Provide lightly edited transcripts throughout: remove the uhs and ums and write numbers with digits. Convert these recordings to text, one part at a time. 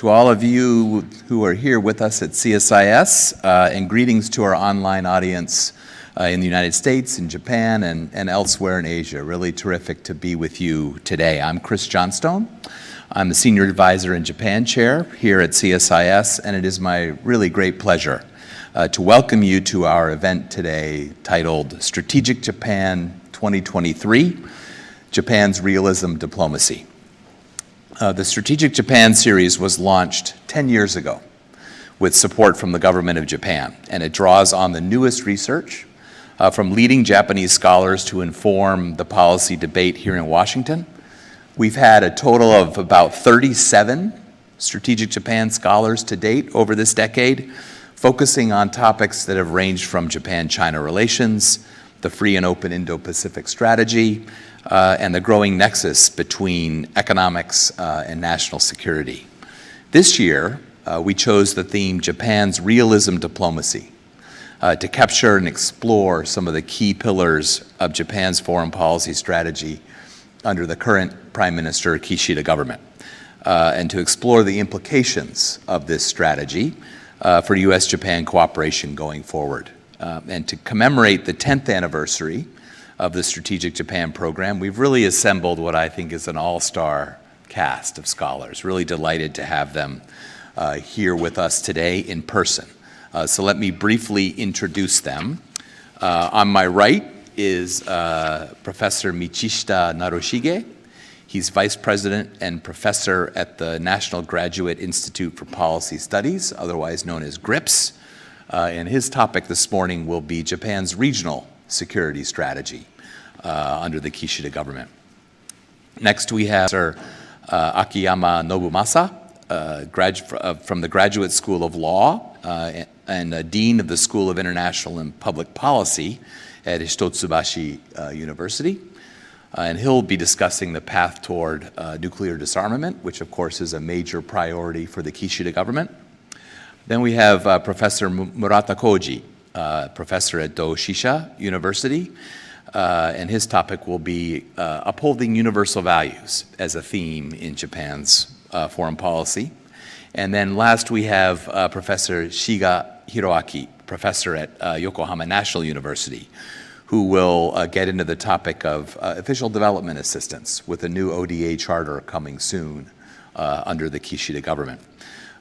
To all of you who are here with us at CSIS, and greetings to our online audience in the United States, in Japan, and elsewhere in Asia. Really terrific to be with you today. I'm Chris Johnstone. I'm the Senior Advisor and Japan Chair here at CSIS, and it is my really great pleasure to welcome you to our event today titled Strategic Japan 2023, Japan's Realism Diplomacy. The Strategic Japan series was launched 10 years ago with support from the government of Japan, and it draws on the newest research from leading Japanese scholars to inform the policy debate here in Washington. We've had a total of about 37 Strategic Japan scholars to date over this decade, focusing on topics that have ranged from Japan-China relations, the free and open Indo-Pacific strategy, and the growing nexus between economics and national security. This year, we chose the theme Japan's Realism Diplomacy to capture and explore some of the key pillars of Japan's foreign policy strategy under the current Prime Minister Kishida government, and to explore the implications of this strategy for U.S. Japan cooperation going forward. And to commemorate the 10th anniversary of the Strategic Japan program, we've really assembled what I think is an all-star cast of scholars. Really delighted to have them here with us today in person. So let me briefly introduce them. On my right is Professor Michishita Narushige. He's Vice President and Professor at the National Graduate Institute for Policy Studies, otherwise known as GRIPS. And his topic this morning will be Japan's regional security strategy under the Kishida government. Next we have Sir Akiyama Nobumasa, from the Graduate School of Law and Dean of the School of International and Public Policy at Hitotsubashi University. And he'll be discussing the path toward nuclear disarmament, which of course is a major priority for the Kishida government. Then we have Professor Murata Koji, professor at Doshisha University, and his topic will be upholding universal values as a theme in Japan's foreign policy. And then last we have Professor Shiga Hiroaki, professor at Yokohama National University, who will get into the topic of official development assistance with a new ODA charter coming soon under the Kishida government.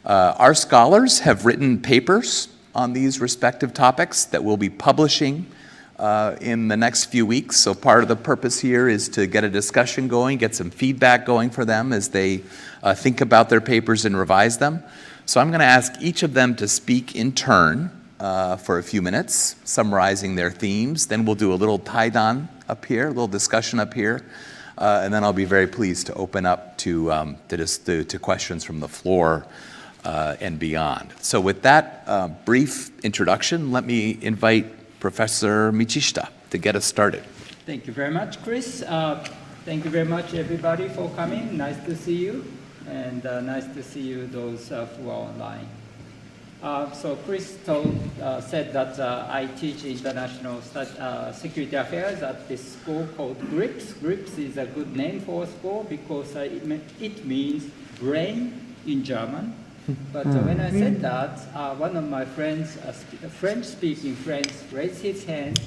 Our scholars have written papers on these respective topics that we'll be publishing in the next few weeks. So part of the purpose here is to get a discussion going, get some feedback going for them as they think about their papers and revise them. So I'm going to ask each of them to speak in turn for a few minutes, summarizing their themes. Then we'll do a little taidan up here, a little discussion up here. And then I'll be very pleased to open up to questions from the floor and beyond. So with that brief introduction, let me invite Professor Michishita to get us started. Thank you very much, Chris. Thank you very much, everybody, for coming. Nice to see you, and nice to see you, those who are online. So Chris said that I teach international security affairs at this school called GRIPS. GRIPS is a good name for a school because it means brain in German. But when I said that, one of my friends, French-speaking friends, raised his hand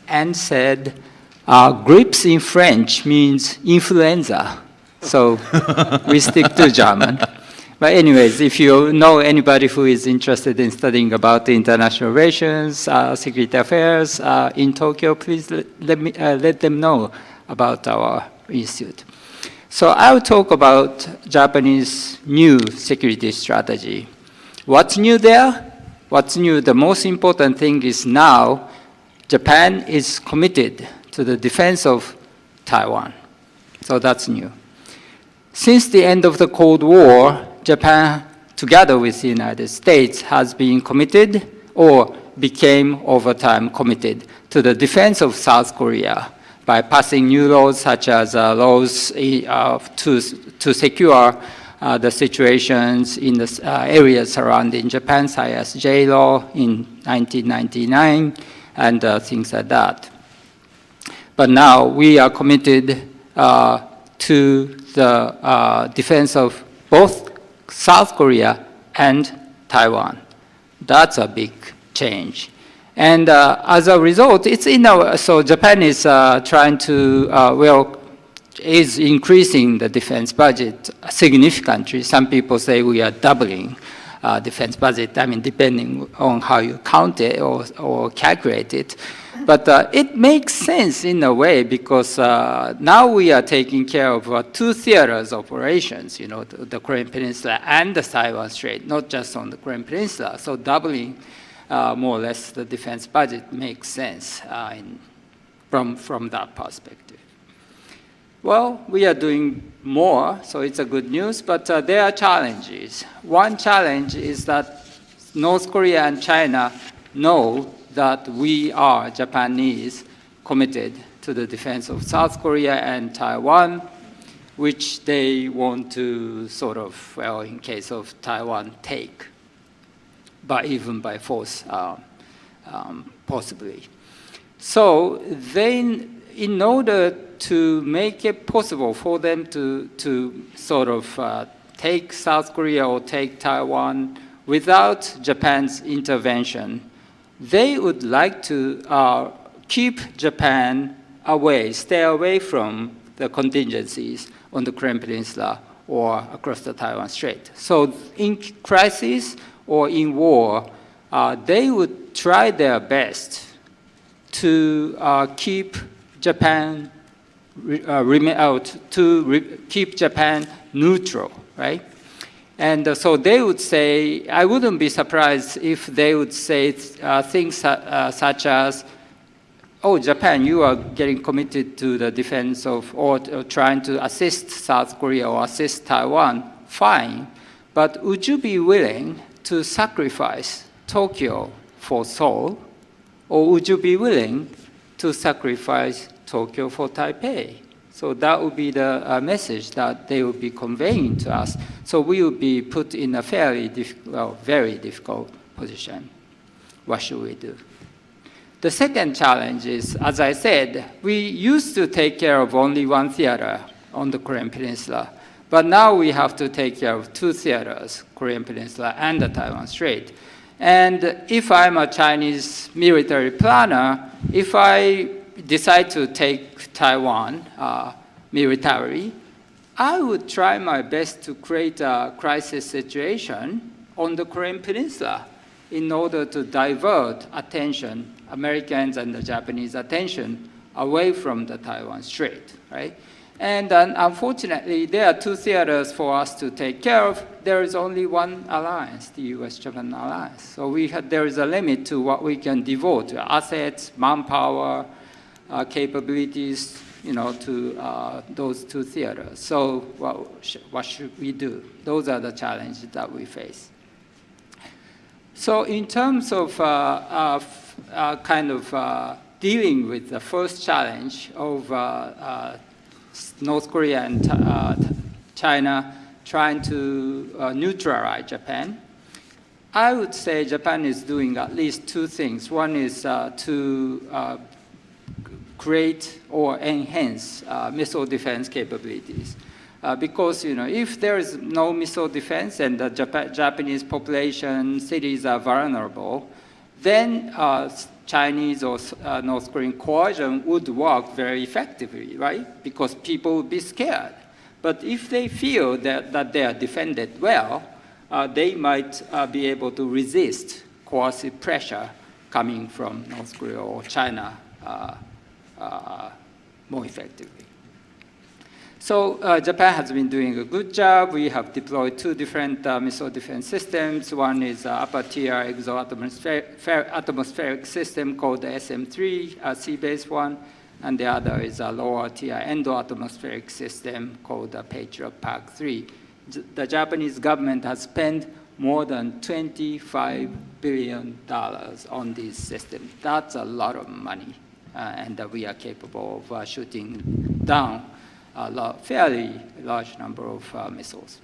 and said, grips in French means influenza. So we stick to German. But anyways, if you know anybody who is interested in studying about the international relations, security affairs in Tokyo, please let them know about our institute. So I'll talk about Japanese new security strategy. What's new there? What's new? The most important thing is now Japan is committed to the defense of Taiwan. So that's new. Since the end of the Cold War, Japan, together with the United States, has been committed or became over time committed to the defense of South Korea by passing new laws such as laws to secure the situations in the areas surrounding Japan, CSIS law in 1999, and things like that. But now we are committed to the defense of both South Korea and Taiwan. That's a big change. And as a result, it's so Japan is trying to, is increasing the defense budget significantly. Some people say we are doubling defense budget, I mean, depending on how you count it or calculate it. But it makes sense in a way because now we are taking care of two theaters operations, the Korean Peninsula and the Taiwan Strait, not just on the Korean Peninsula. So doubling more or less the defense budget makes sense from that perspective. Well, we are doing more, so it's a good news, but there are challenges. One challenge is that North Korea and China know that we are, Japanese, committed to the defense of South Korea and Taiwan, which they want to sort of, well, in case of Taiwan, take, but even by force, possibly. So then, in order to make it possible for them to sort of take South Korea or take Taiwan without Japan's intervention, they would like to keep Japan away, stay away from the contingencies on the Korean Peninsula or across the Taiwan Strait. So in crisis or in war, they would try their best to keep Japan keep Japan neutral, right? And so they would say, I wouldn't be surprised if they would say things such as, oh, Japan, you are getting committed to the defense of, or trying to assist South Korea or assist Taiwan, fine, but would you be willing to sacrifice Tokyo for Seoul, or would you be willing to sacrifice Tokyo for Taipei? So that would be the message that they would be conveying to us. So we would be put in a very difficult position. What should we do? The second challenge is, as I said, we used to take care of only one theater on the Korean Peninsula, but now we have to take care of two theaters, Korean Peninsula and the Taiwan Strait. And if I'm a Chinese military planner, if I decide to take Taiwan militarily, I would try my best to create a crisis situation on the Korean Peninsula in order to divert attention, Americans and the Japanese attention, away from the Taiwan Strait, right? And unfortunately, there are two theaters for us to take care of. There is only one alliance, the U.S. Japan alliance. So there is a limit to what we can devote to assets, manpower, capabilities, to those two theaters. So what should we do? Those are the challenges that we face. So in terms of dealing with the first challenge of North Korea and China trying to neutralize Japan, I would say Japan is doing at least two things. One is to create or enhance missile defense capabilities. Because if there is no missile defense and the Japanese population, cities are vulnerable, then Chinese or North Korean coercion would work very effectively, right? Because people would be scared. But if they feel that they are defended well, they might be able to resist coercive pressure coming from North Korea or China more effectively. So Japan has been doing a good job. We have deployed two different missile defense systems. One is upper tier exo-atmospheric system called the SM-3, sea-based one, and the other is a lower tier endo-atmospheric system called the Patriot PAC-3. The Japanese government has spent more than $25 billion on these systems. That's a lot of money, and we are capable of shooting down a fairly large number of missiles.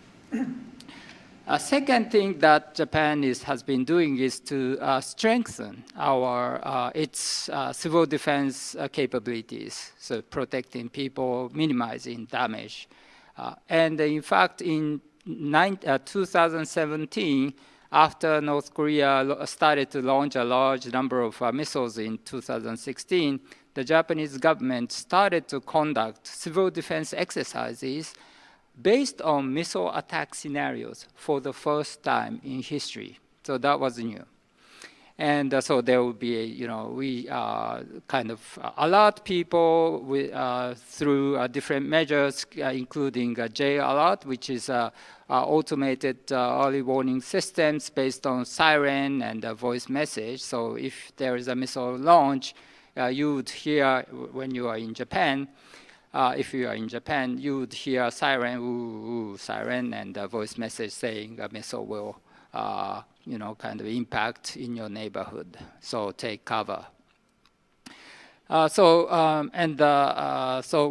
A second thing that Japan has been doing is to strengthen its civil defense capabilities, so protecting people, minimizing damage. And in fact, in 2017, after North Korea started to launch a large number of missiles in 2016, the Japanese government started to conduct civil defense exercises based on missile attack scenarios for the first time in history. So that was new. And so there will be, we kind of alert people through different measures, including J Alert, which is automated early warning systems based on siren and voice message. So if there is a missile launch, you would hear when you are in Japan. If you are in Japan, you would hear siren, ooh, siren, and a voice message saying a missile will kind of impact in your neighborhood. So take cover. So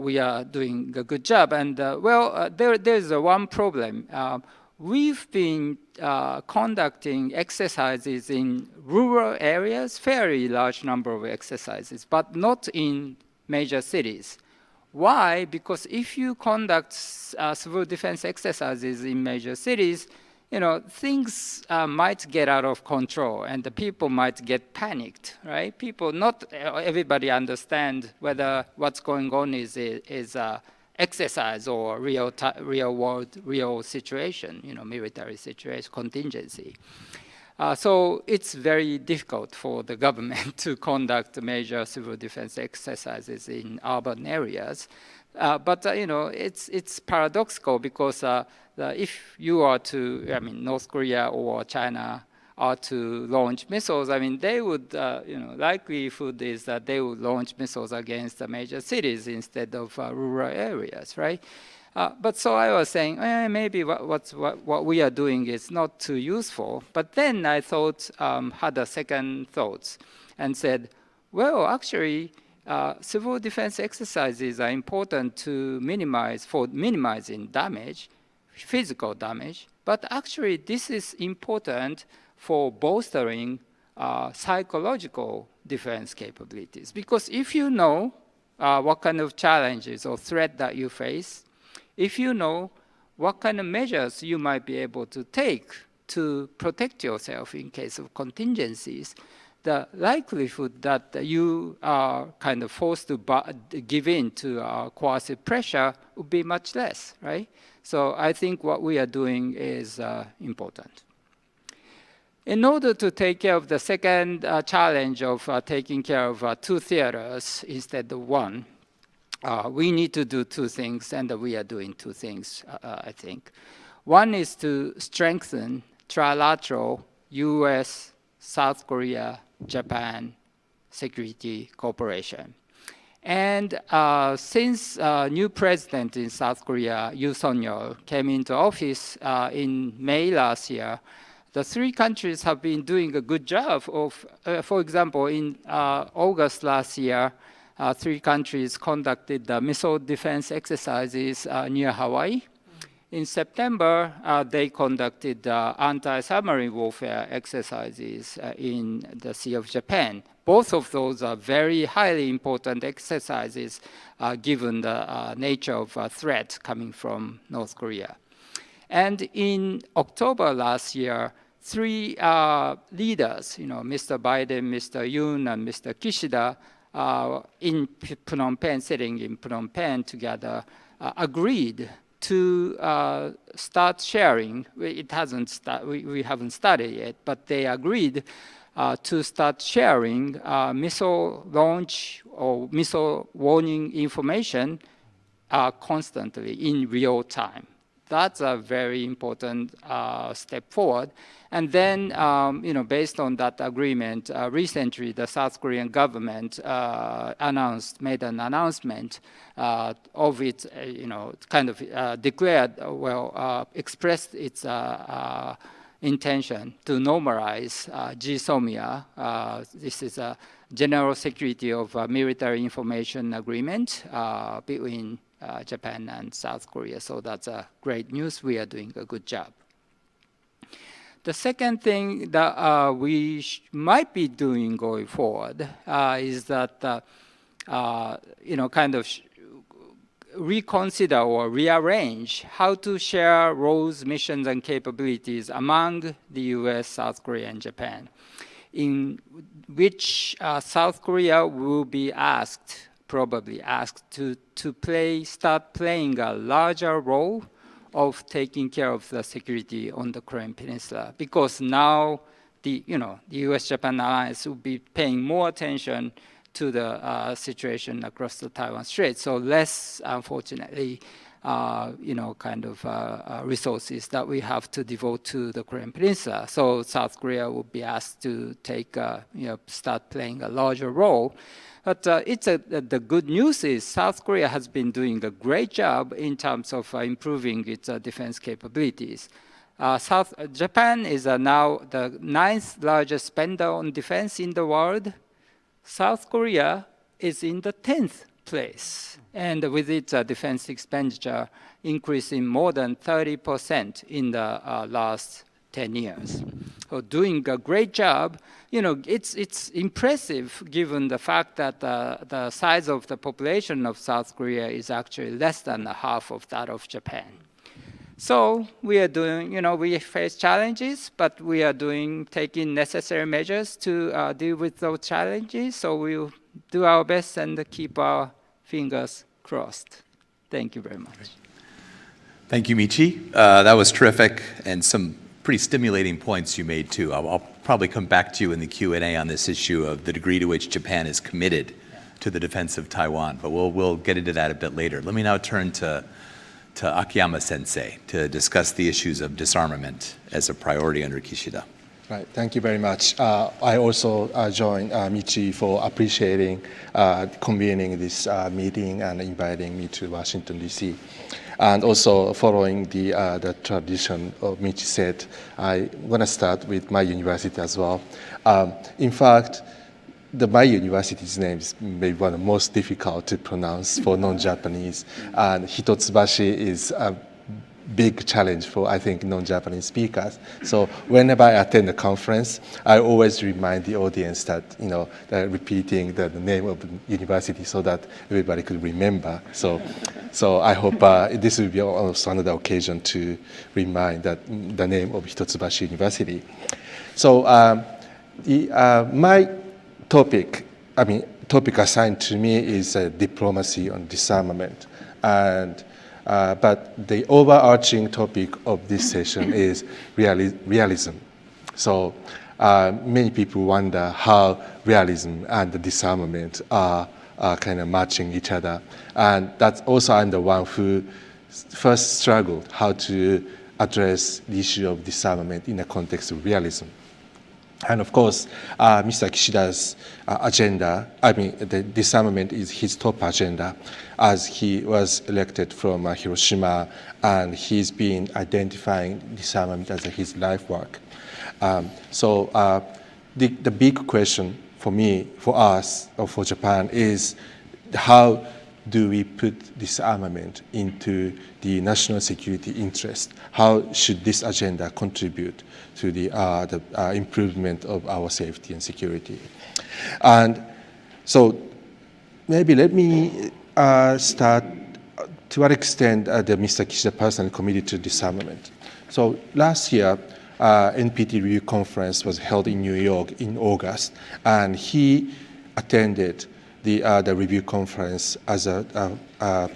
we are doing a good job. And there's one problem. We've been conducting exercises in rural areas, fairly large number of exercises, but not in major cities. Why? Because if you conduct civil defense exercises in major cities, things might get out of control and the people might get panicked, right? Not everybody understand whether what's going on is exercise or real world, real situation, military situation, contingency. So it's very difficult for the government to conduct major civil defense exercises in urban areas. But it's paradoxical because if you are to, North Korea or China are to launch missiles, they would, likelihood is that they would launch missiles against the major cities instead of rural areas, right? But so I was saying, maybe what we are doing is not too useful. But then I thought, had a second thoughts, and said, well, actually, civil defense exercises are important to minimizing damage, physical damage. But actually, this is important for bolstering psychological defense capabilities. Because if you know what kind of challenges or threat that you face, if you know what kind of measures you might be able to take to protect yourself in case of contingencies, the likelihood that you are kind of forced to give in to coercive pressure would be much less, right? So I think what we are doing is important. In order to take care of the second challenge of taking care of two theaters instead of one, we need to do two things, and we are doing two things, I think. One is to strengthen trilateral U.S., South Korea, Japan security cooperation. And since new president in South Korea, Yoon Suk-yeol, came into office in May last year, the three countries have been doing a good job of, for example, in August last year, three countries conducted the missile defense exercises near Hawaii. In September, they conducted anti-submarine warfare exercises in the Sea of Japan. Both of those are very highly important exercises given the nature of threat coming from North Korea. And in October last year, three leaders, Mr. Biden, Mr. Yoon, and Mr. Kishida, in Phnom Penh, sitting in Phnom Penh together, agreed to start sharing. We haven't started yet, but they agreed to start sharing missile launch or missile warning information constantly in real time. That's a very important step forward. And then, based on that agreement, recently the South Korean government made an announcement of it, declared, expressed its intention to normalize GSOMIA. This is a General Security of Military Information Agreement between Japan and South Korea. So that's great news. We are doing a good job. The second thing that we might be doing going forward is that, reconsider or rearrange how to share roles, missions, and capabilities among the U.S., South Korea, and Japan, in which South Korea will be probably asked to start playing a larger role of taking care of the security on the Korean Peninsula, because now the U.S.-Japan alliance will be paying more attention to the situation across the Taiwan Strait. So less, unfortunately, resources that we have to devote to the Korean Peninsula. So South Korea will be asked to start playing a larger role. But the good news is South Korea has been doing a great job in terms of improving its defense capabilities. Japan is now the 9th largest spender on defense in the world. South Korea is in the 10th place, and with its defense expenditure increasing more than 30% in the last 10 years. So doing a great job. It's impressive given the fact that the size of the population of South Korea is actually less than half of that of Japan. So we are doing, we face challenges, but we are taking necessary measures to deal with those challenges. So we'll do our best and keep our fingers crossed. Thank you very much. Thank you, Michi. That was terrific, and some pretty stimulating points you made too. I'll probably come back to you in the Q&A on this issue of the degree to which Japan is committed to the defense of Taiwan, but we'll get into that a bit later. Let me now turn to Akiyama Sensei to discuss the issues of disarmament as a priority under Kishida. Right, thank you very much. I also join Michi for appreciating convening this meeting and inviting me to Washington, D.C. And also following the tradition of Michi said, I'm going to start with my university as well. In fact, my university's name is maybe one of the most difficult to pronounce for non-Japanese, and Hitotsubashi is a big challenge for, I think, non-Japanese speakers. So whenever I attend a conference, I always remind the audience that, they're repeating the name of the university so that everybody could remember. So I hope this will be also another occasion to remind that the name of Hitotsubashi University. So my topic assigned to me is diplomacy on disarmament. But the overarching topic of this session is realism. So many people wonder how realism and the disarmament are kind of matching each other. And that's also I'm the one who first struggled how to address the issue of disarmament in the context of realism. And of course, Mr. Kishida's agenda, the disarmament is his top agenda, as he was elected from Hiroshima, and he's been identifying disarmament as his life work. So the big question for me, for us, or for Japan is how do we put disarmament into the national security interest? How should this agenda contribute to the improvement of our safety and security? And so maybe let me start to what extent the Mr. Kishida personally committed to disarmament. So last year, NPT review conference was held in New York in August, and he attended the review conference as a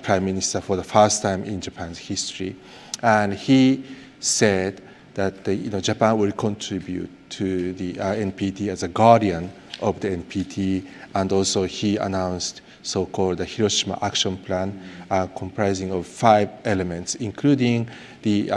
prime minister for the first time in Japan's history. And he said that Japan will contribute to the NPT as a guardian of the NPT, and also he announced so-called the Hiroshima Action Plan, comprising of 5 elements, including the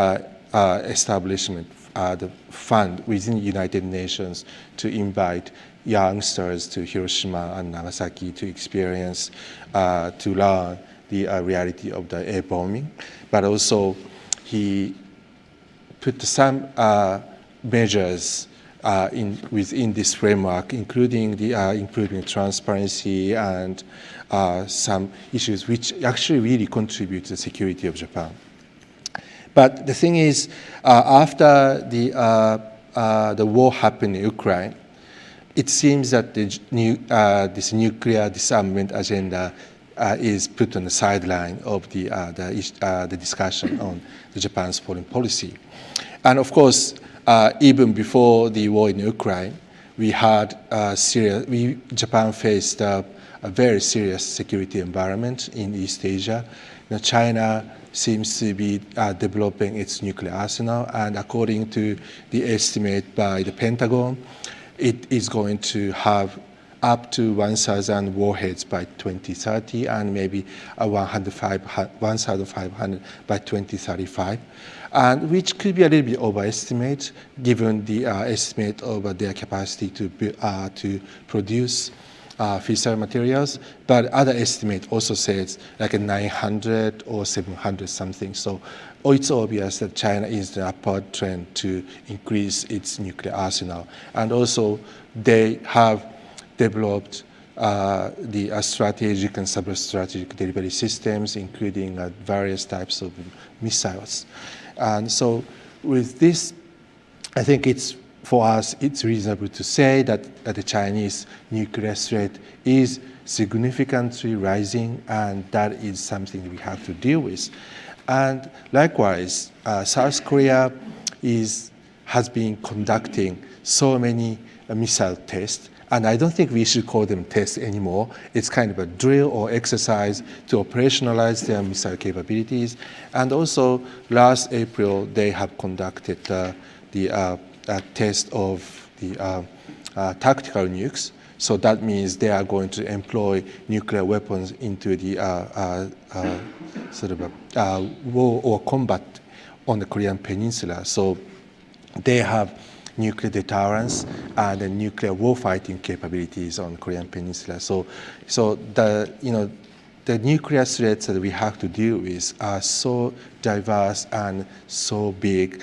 establishment the fund within the United Nations to invite youngsters to Hiroshima and Nagasaki to experience, to learn the reality of the air bombing. But also he put some measures within this framework, including the improving transparency and some issues which actually really contribute to the security of Japan. But the thing is, after the war happened in Ukraine, it seems that this nuclear disarmament agenda is put on the sideline of the discussion on the Japan's foreign policy. And of course, even before the war in Ukraine, we had Japan faced a very serious security environment in East Asia. China seems to be developing its nuclear arsenal, and according to the estimate by the Pentagon, it is going to have up to 1,000 warheads by 2030 and maybe 1,500 by 2035, and which could be a little bit overestimated given the estimate of their capacity to produce fissile materials. But other estimate also says like 900 or 700 something. So it's obvious that China is the upward trend to increase its nuclear arsenal. And also they have developed the strategic and sub-strategic delivery systems, including various types of missiles. And so with this, I think for us, it's reasonable to say that the Chinese nuclear threat is significantly rising, and that is something we have to deal with. And likewise, South Korea has been conducting so many missile tests, and I don't think we should call them tests anymore. It's kind of a drill or exercise to operationalize their missile capabilities. And also, last April, they have conducted the test of the tactical nukes. So that means they are going to employ nuclear weapons into the sort of war or combat on the Korean Peninsula. So they have nuclear deterrence and the nuclear warfighting capabilities on the Korean Peninsula. So the nuclear threats that we have to deal with are so diverse and so big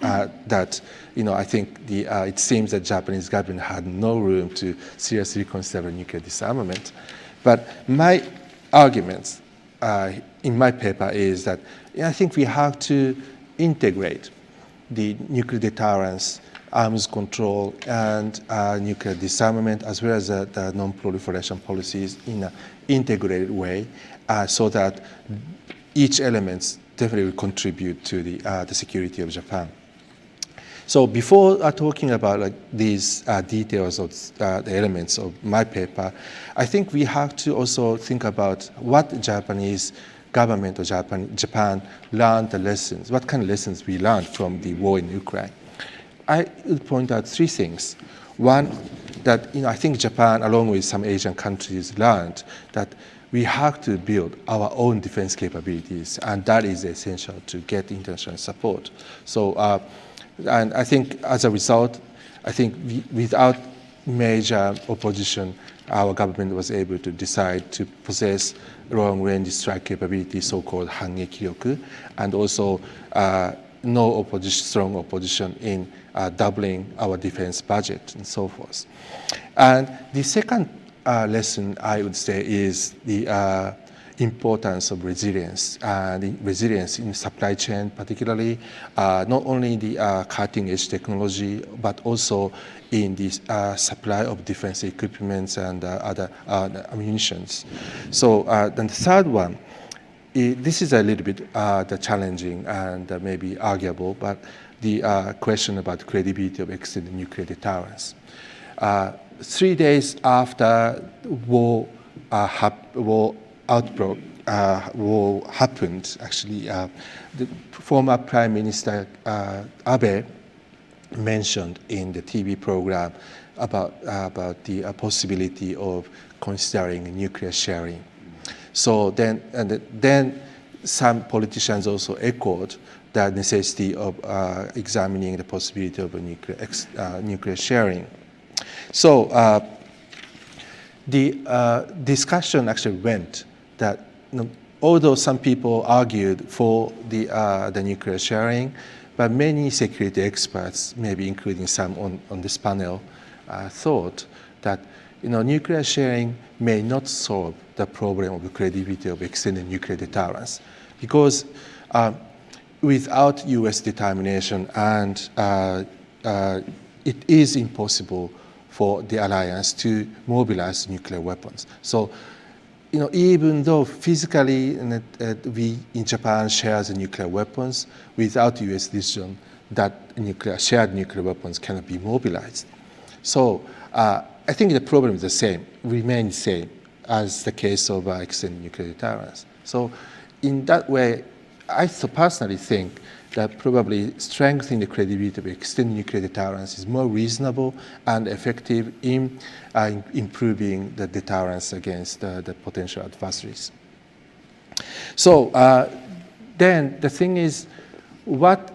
that I think it seems that Japanese government had no room to seriously consider nuclear disarmament. But my arguments in my paper is that I think we have to integrate the nuclear deterrence, arms control, and nuclear disarmament, as well as the non-proliferation policies in an integrated way, so that each element definitely will contribute to the security of Japan. So before talking about these details of the elements of my paper, I think we have to also think about what the Japanese government or Japan learned the lessons, what kind of lessons we learned from the war in Ukraine. I would point out three things. One, that I think Japan, along with some Asian countries, learned that we have to build our own defense capabilities, and that is essential to get international support. So, and I think as a result, I think without major opposition, our government was able to decide to possess long-range strike capability, so-called Hangekiryoku, and also no strong opposition in doubling our defense budget and so forth. And the second lesson, I would say, is the importance of resilience, the resilience in supply chain particularly, not only the cutting-edge technology, but also in the supply of defense equipments and other ammunitions. So then the third one, this is a little bit challenging and maybe arguable, but the question about credibility of extended nuclear deterrence. 3 days after war happened, actually, the former Prime Minister Abe mentioned in the TV program about the possibility of considering nuclear sharing. So then some politicians also echoed the necessity of examining the possibility of a nuclear sharing. So the discussion actually went that although some people argued for the nuclear sharing, but many security experts, maybe including some on this panel, thought that nuclear sharing may not solve the problem of the credibility of extended nuclear deterrence, because without U.S. determination and it is impossible for the alliance to mobilize nuclear weapons. So even though physically we in Japan share the nuclear weapons, without U.S. decision, that shared nuclear weapons cannot be mobilized. So I think the problem is the same, remains the same as the case of extended nuclear deterrence. So in that way, I personally think that probably strengthening the credibility of extended nuclear deterrence is more reasonable and effective in improving the deterrence against the potential adversaries. So then the thing is, what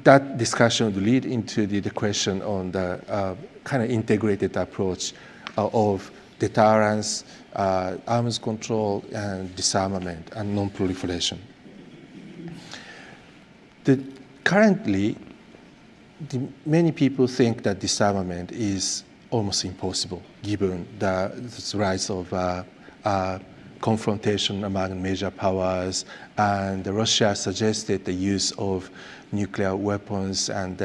that discussion would lead into the question on the kind of integrated approach of deterrence, arms control, and disarmament, and non-proliferation. Currently, many people think that disarmament is almost impossible, given the rise of confrontation among major powers, and Russia suggested the use of nuclear weapons, and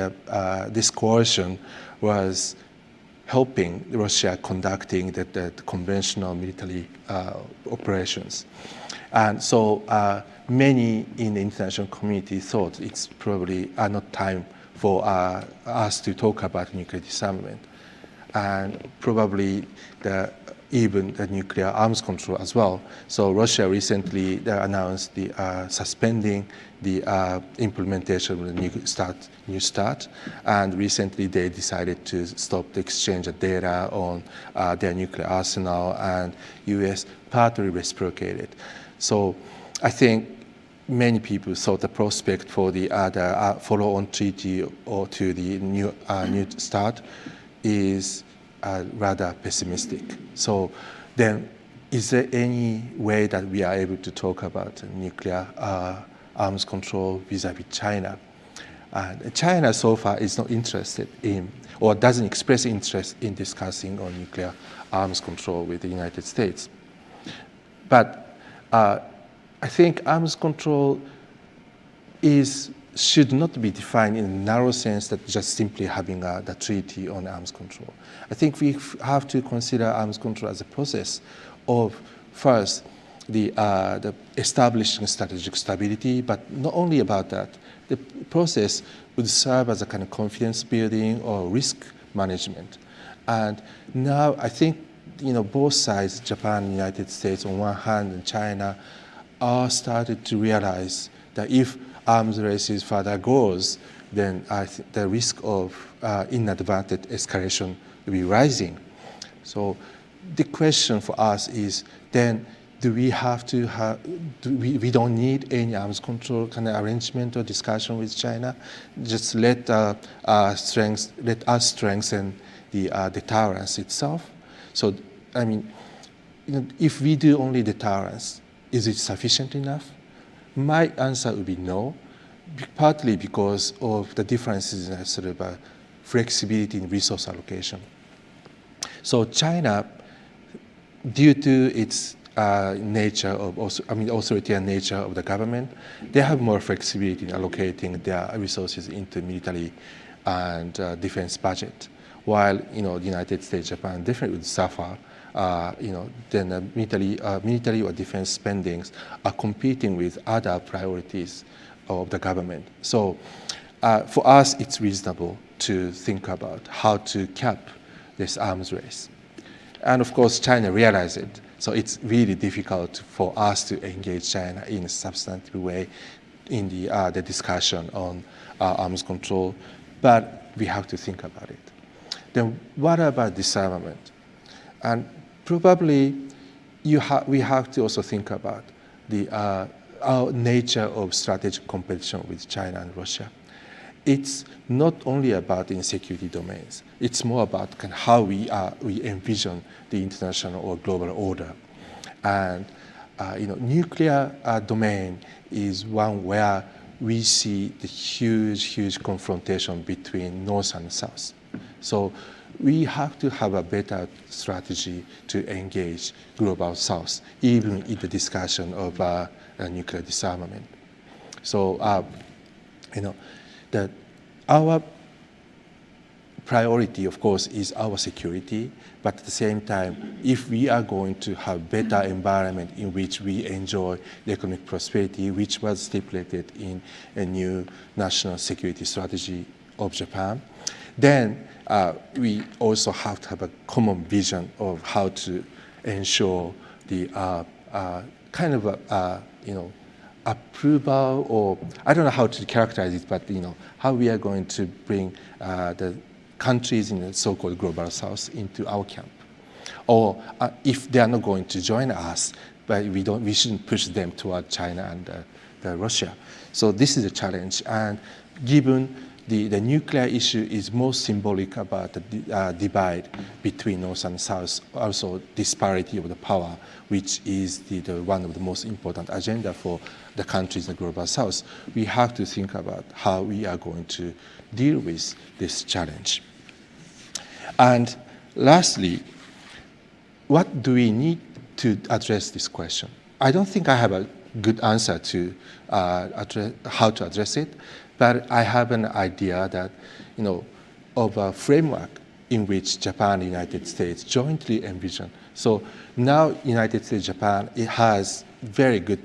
this coercion was helping Russia conducting the conventional military operations. And so many in the international community thought it's probably not time for us to talk about nuclear disarmament. And probably even the nuclear arms control as well. So Russia recently announced suspending the implementation of the New START, and recently they decided to stop the exchange of data on their nuclear arsenal, and U.S. partly reciprocated. So I think many people thought the prospect for the other follow-on treaty or to the New START is rather pessimistic. So then, is there any way that we are able to talk about nuclear arms control vis-a-vis China? China so far is not interested in, or doesn't express interest in discussing on nuclear arms control with the United States. But I think arms control should not be defined in a narrow sense that just simply having the treaty on arms control. I think we have to consider arms control as a process of, first, the establishing strategic stability, but not only about that. The process would serve as a kind of confidence building or risk management. And now I think both sides, Japan and the United States on one hand and China, are started to realize that if arms races further goes, then I think the risk of inadvertent escalation will be rising. So the question for us is then, do we have to we don't need any arms control kind of arrangement or discussion with China? Just let us strengthen the deterrence itself. So I mean, if we do only deterrence, is it sufficient enough? My answer would be no, partly because of the differences in sort of flexibility in resource allocation. So China, due to its nature of authoritarian nature of the government, they have more flexibility in allocating their resources into military and defense budget, while the United States, Japan definitely would suffer. Then the military or defense spendings are competing with other priorities of the government. So for us, it's reasonable to think about how to cap this arms race. And of course, China realized it. So it's really difficult for us to engage China in a substantive way in the discussion on arms control, but we have to think about it. Then what about disarmament? And probably we have to also think about our nature of strategic competition with China and Russia. It's not only about in security domains. It's more about kind of how we envision the international or global order. And nuclear domain is one where we see the huge confrontation between North and South. So we have to have a better strategy to engage global South, even in the discussion of nuclear disarmament. So, that our priority, of course, is our security, but at the same time, if we are going to have better environment in which we enjoy the economic prosperity, which was stipulated in a new national security strategy of Japan, then we also have to have a common vision of how to ensure the kind of approval, or I don't know how to characterize it, but how we are going to bring the countries in the so-called global south into our camp, or if they are not going to join us, but we shouldn't push them toward China and Russia. So this is a challenge, and given the nuclear issue is more symbolic about the divide between North and South, also disparity of the power, which is the one of the most important agenda for the countries in the global South. We have to think about how we are going to deal with this challenge. And lastly, what do we need to address this question? I don't think I have a good answer to how to address it, but I have an idea that, of a framework in which Japan and the United States jointly envision. So now United States, Japan, it has very good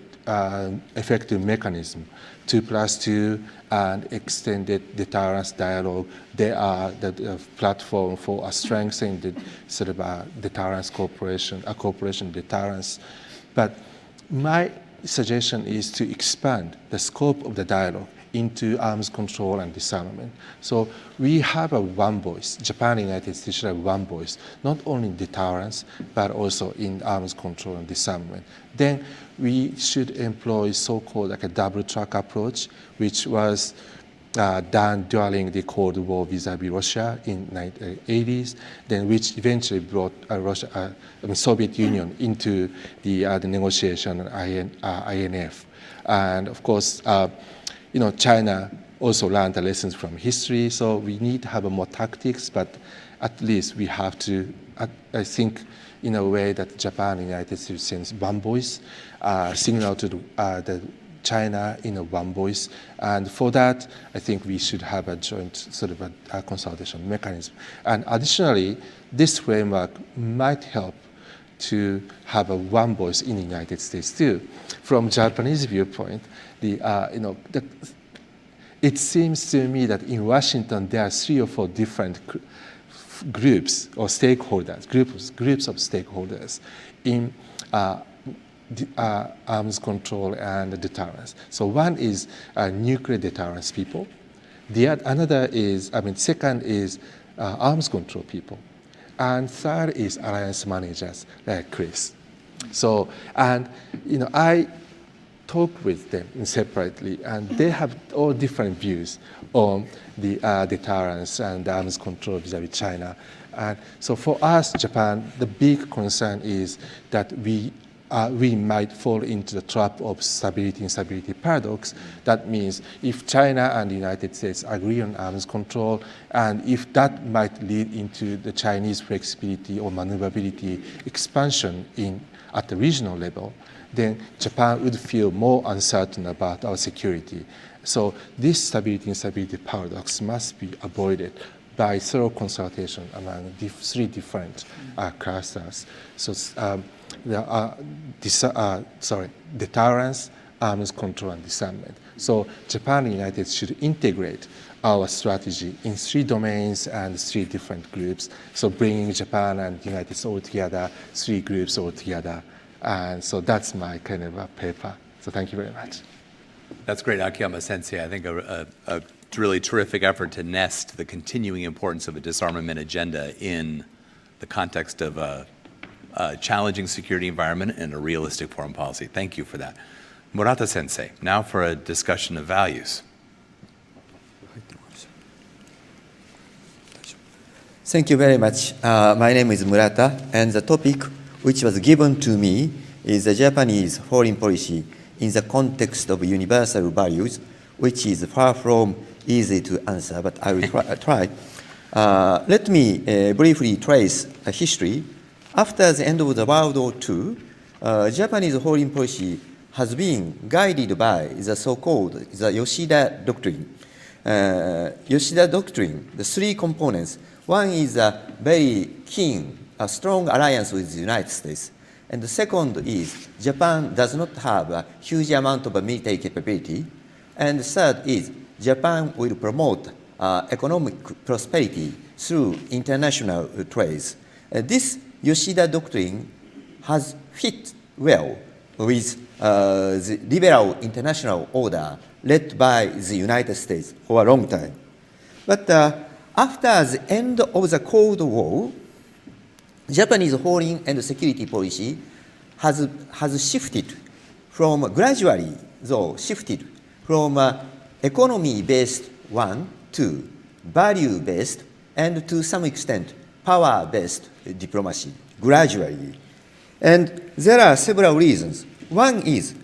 effective mechanism, 2+2 and extended deterrence dialogue. They are the platform for strengthening the sort of deterrence cooperation deterrence. But my suggestion is to expand the scope of the dialogue into arms control and disarmament. So we have a one voice. Japan and the United States should have one voice, not only in deterrence, but also in arms control and disarmament. Then we should employ so-called like a double track approach, which was done during the Cold War vis-a-vis Russia in the 1980s, then which eventually brought Soviet Union into the negotiation INF. And of course, China also learned the lessons from history, so we need to have more tactics, but at least we have to, I think, in a way that Japan and the United States sends one voice, signal to the China in a one voice, and for that, I think we should have a joint sort of a consultation mechanism. And additionally, this framework might help to have a one voice in the United States too. From Japanese viewpoint, it seems to me that in Washington there are 3 or 4 different groups or stakeholders, groups of stakeholders in arms control and deterrence. So one is nuclear deterrence people. Second is arms control people. And third is alliance managers like Chris. So, and I talk with them separately, and they have all different views on the deterrence and arms control vis-a-vis China. And so for us, Japan, the big concern is that we might fall into the trap of stability paradox. That means if China and the United States agree on arms control, and if that might lead into the Chinese flexibility or maneuverability expansion at the regional level, then Japan would feel more uncertain about our security. So this stability paradox must be avoided by thorough consultation among 3 different clusters. So deterrence, arms control, and disarmament. So Japan and the United States should integrate our strategy in 3 domains and 3 different groups. So bringing Japan and the United States all together, 3 groups all together. And so that's my kind of paper. So thank you very much. That's great, Akiyama Sensei. I think a really terrific effort to nest the continuing importance of a disarmament agenda in the context of a challenging security environment and a realistic foreign policy. Thank you for that. Murata Sensei, now for a discussion of values. Thank you very much. My name is Murata, and the topic which was given to me is the Japanese foreign policy in the context of universal values, which is far from easy to answer, but I will try. Let me briefly trace a history. After the end of the World War II, Japanese foreign policy has been guided by the so-called the Yoshida doctrine. Yoshida doctrine, the three components. One is a very keen, a strong alliance with the United States. And the second is Japan does not have a huge amount of military capability. And the third is Japan will promote economic prosperity through international trades. This Yoshida doctrine has fit well with the liberal international order led by the United States for a long time. But after the end of the Cold War, Japanese foreign and security policy has shifted from gradually, though shifted from economy-based one to value-based and to some extent power-based diplomacy, gradually. And there are several reasons. One is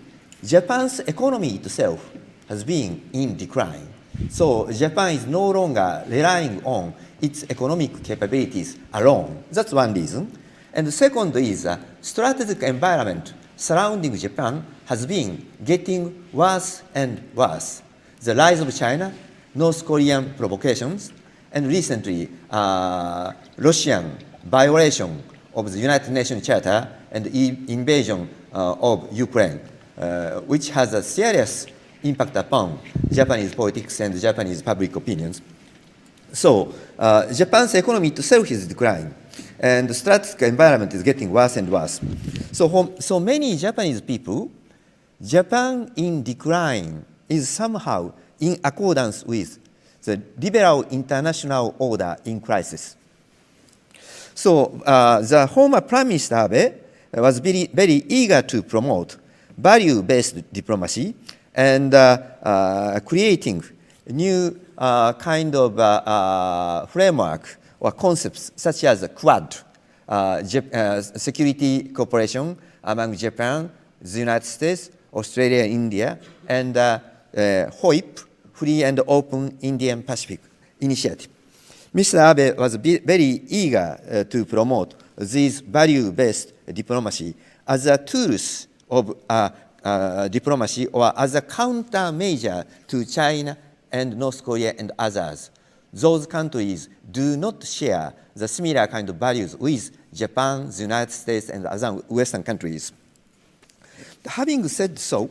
Japan's economy itself has been in decline. So Japan is no longer relying on its economic capabilities alone. That's one reason. And the second is strategic environment surrounding Japan has been getting worse and worse. The rise of China, North Korean provocations, and recently Russian violation of the United Nations Charter and invasion of Ukraine, which has a serious impact upon Japanese politics and Japanese public opinions. So Japan's economy itself is declining, and the strategic environment is getting worse and worse. So many Japanese people, Japan in decline is somehow in accordance with the liberal international order in crisis. So the former Prime Minister Abe was very eager to promote value-based diplomacy and creating new kind of framework or concepts such as Quad, security cooperation among Japan, the United States, Australia, India, and HOIP, Free and Open Indian Pacific Initiative. Mr. Abe was very eager to promote these value-based diplomacy as a tools of diplomacy or as a countermeasure to China and North Korea and others. Those countries do not share the similar kind of values with Japan, the United States, and other Western countries. Having said so,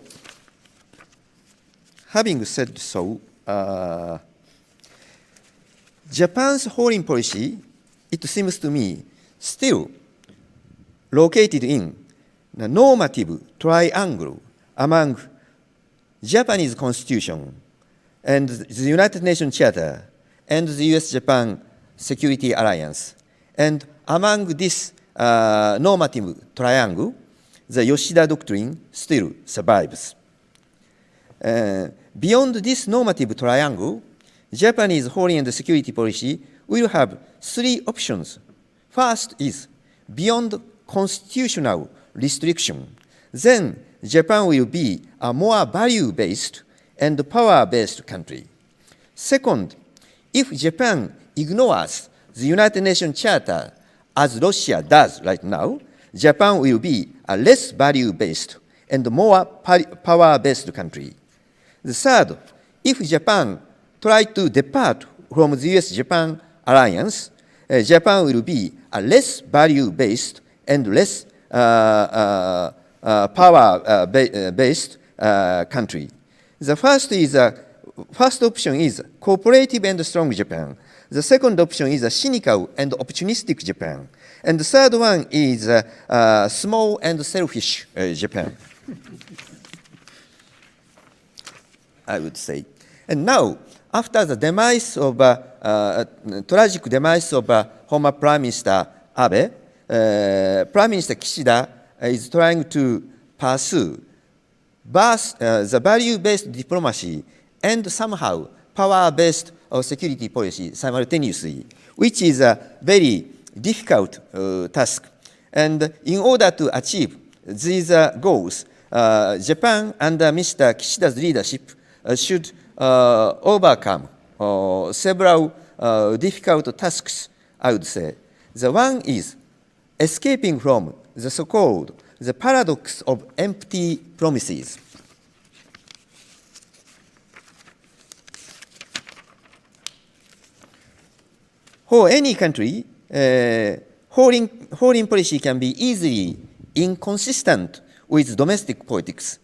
Japan's foreign policy, it seems to me, still located in the normative triangle among Japanese Constitution and the United Nations Charter and the U.S. Japan Security Alliance. And among this normative triangle, the Yoshida doctrine still survives. Beyond this normative triangle, Japanese foreign and security policy will have three options. First is beyond constitutional restriction. Then Japan will be a more value-based and power-based country. Second, if Japan ignores the United Nations Charter as Russia does right now, Japan will be a less value-based and more power-based country. The third, if Japan tries to depart from the U.S. Japan alliance, Japan will be a less value-based and less power-based country. The first option is cooperative and strong Japan. The second option is a cynical and opportunistic Japan. And the third one is small and selfish Japan, I would say. And now, after the demise of tragic demise of former Prime Minister Abe, Prime Minister Kishida is trying to pursue both the value-based diplomacy and somehow power-based security policy simultaneously, which is a very difficult task. And in order to achieve these goals, Japan under Mr. Kishida's leadership should overcome several difficult tasks, I would say. The one is escaping from the so-called the paradox of empty promises. For any country, foreign policy can be easily inconsistent with domestic politics.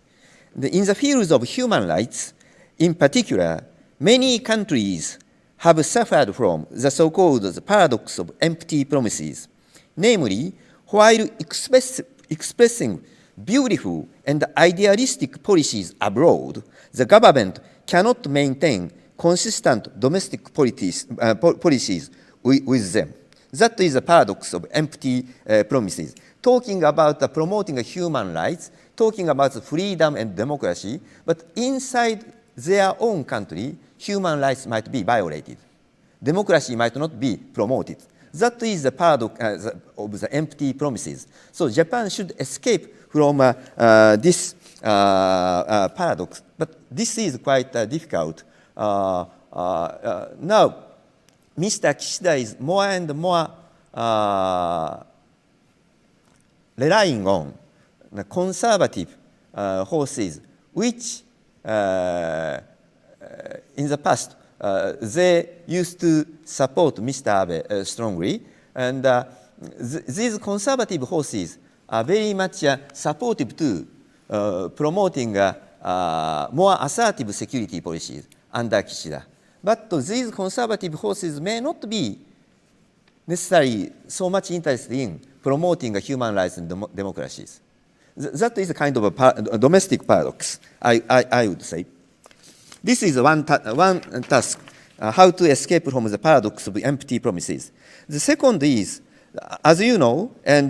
In the fields of human rights, in particular, many countries have suffered from the so-called paradox of empty promises. Namely, while expressing beautiful and idealistic policies abroad, the government cannot maintain consistent domestic policies with them. That is the paradox of empty promises. Talking about promoting human rights, talking about freedom and democracy, but inside their own country, human rights might be violated. Democracy might not be promoted. That is the paradox of the empty promises. So Japan should escape from this paradox, but this is quite difficult. Now, Mr. Kishida is more and more relying on the conservative forces, which in the past they used to support Mr. Abe strongly, and these conservative forces are very much supportive to promoting more assertive security policies under Kishida. But these conservative forces may not be necessarily so much interested in promoting human rights and democracies. That is a kind of a domestic paradox, I would say. This is one task, how to escape from the paradox of empty promises. The second is, as you know, and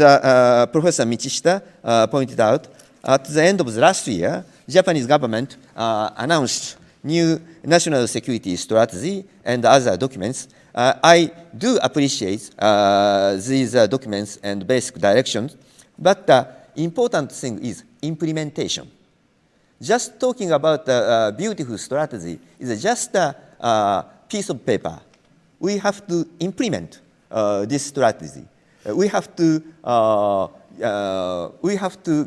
Professor Michishita pointed out, at the end of the last year, Japanese government announced new national security strategy and other documents. I do appreciate these documents and basic directions, but the important thing is implementation. Just talking about a beautiful strategy is just a piece of paper. We have to implement this strategy. We have to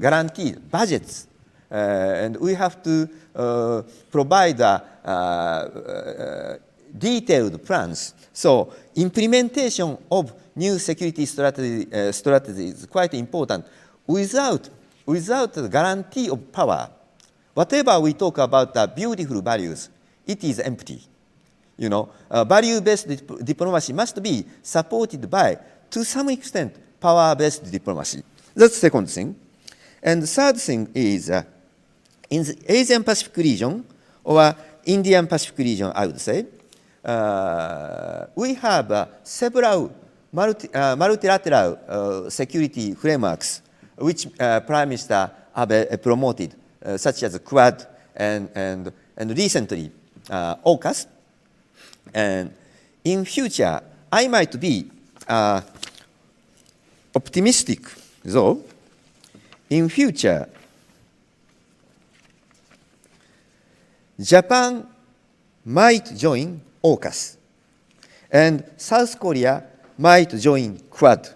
guarantee budgets, and we have to provide detailed plans. So implementation of new security strategy is quite important. Without the guarantee of power, whatever we talk about the beautiful values, it is empty. You know, value-based diplomacy must be supported by, to some extent, power-based diplomacy. That's the second thing. And the third thing is, in the Asian Pacific region, or Indian Pacific region, I would say, we have several multilateral security frameworks which Prime Minister Abe promoted, such as Quad and recently AUKUS. And in future, I might be optimistic, though. In future, Japan might join AUKUS, and South Korea might join Quad.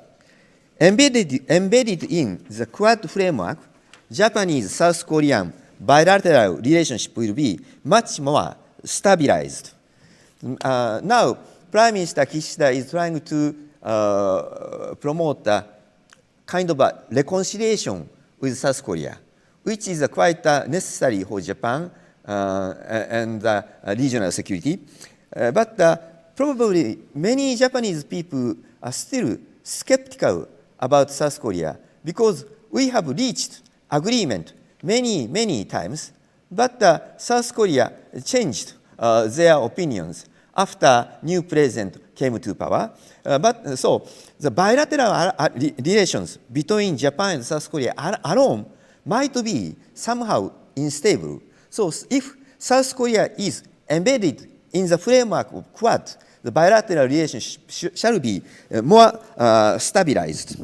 Embedded in the Quad framework, Japanese-South Korean bilateral relationship will be much more stabilized. Now, Prime Minister Kishida is trying to promote a kind of a reconciliation with South Korea, which is quite necessary for Japan and regional security. But probably many Japanese people are still skeptical about South Korea because we have reached agreement many times, but South Korea changed their opinions after new president came to power. But so the bilateral relations between Japan and South Korea alone might be somehow unstable. So if South Korea is embedded in the framework of Quad, the bilateral relationship shall be more stabilized.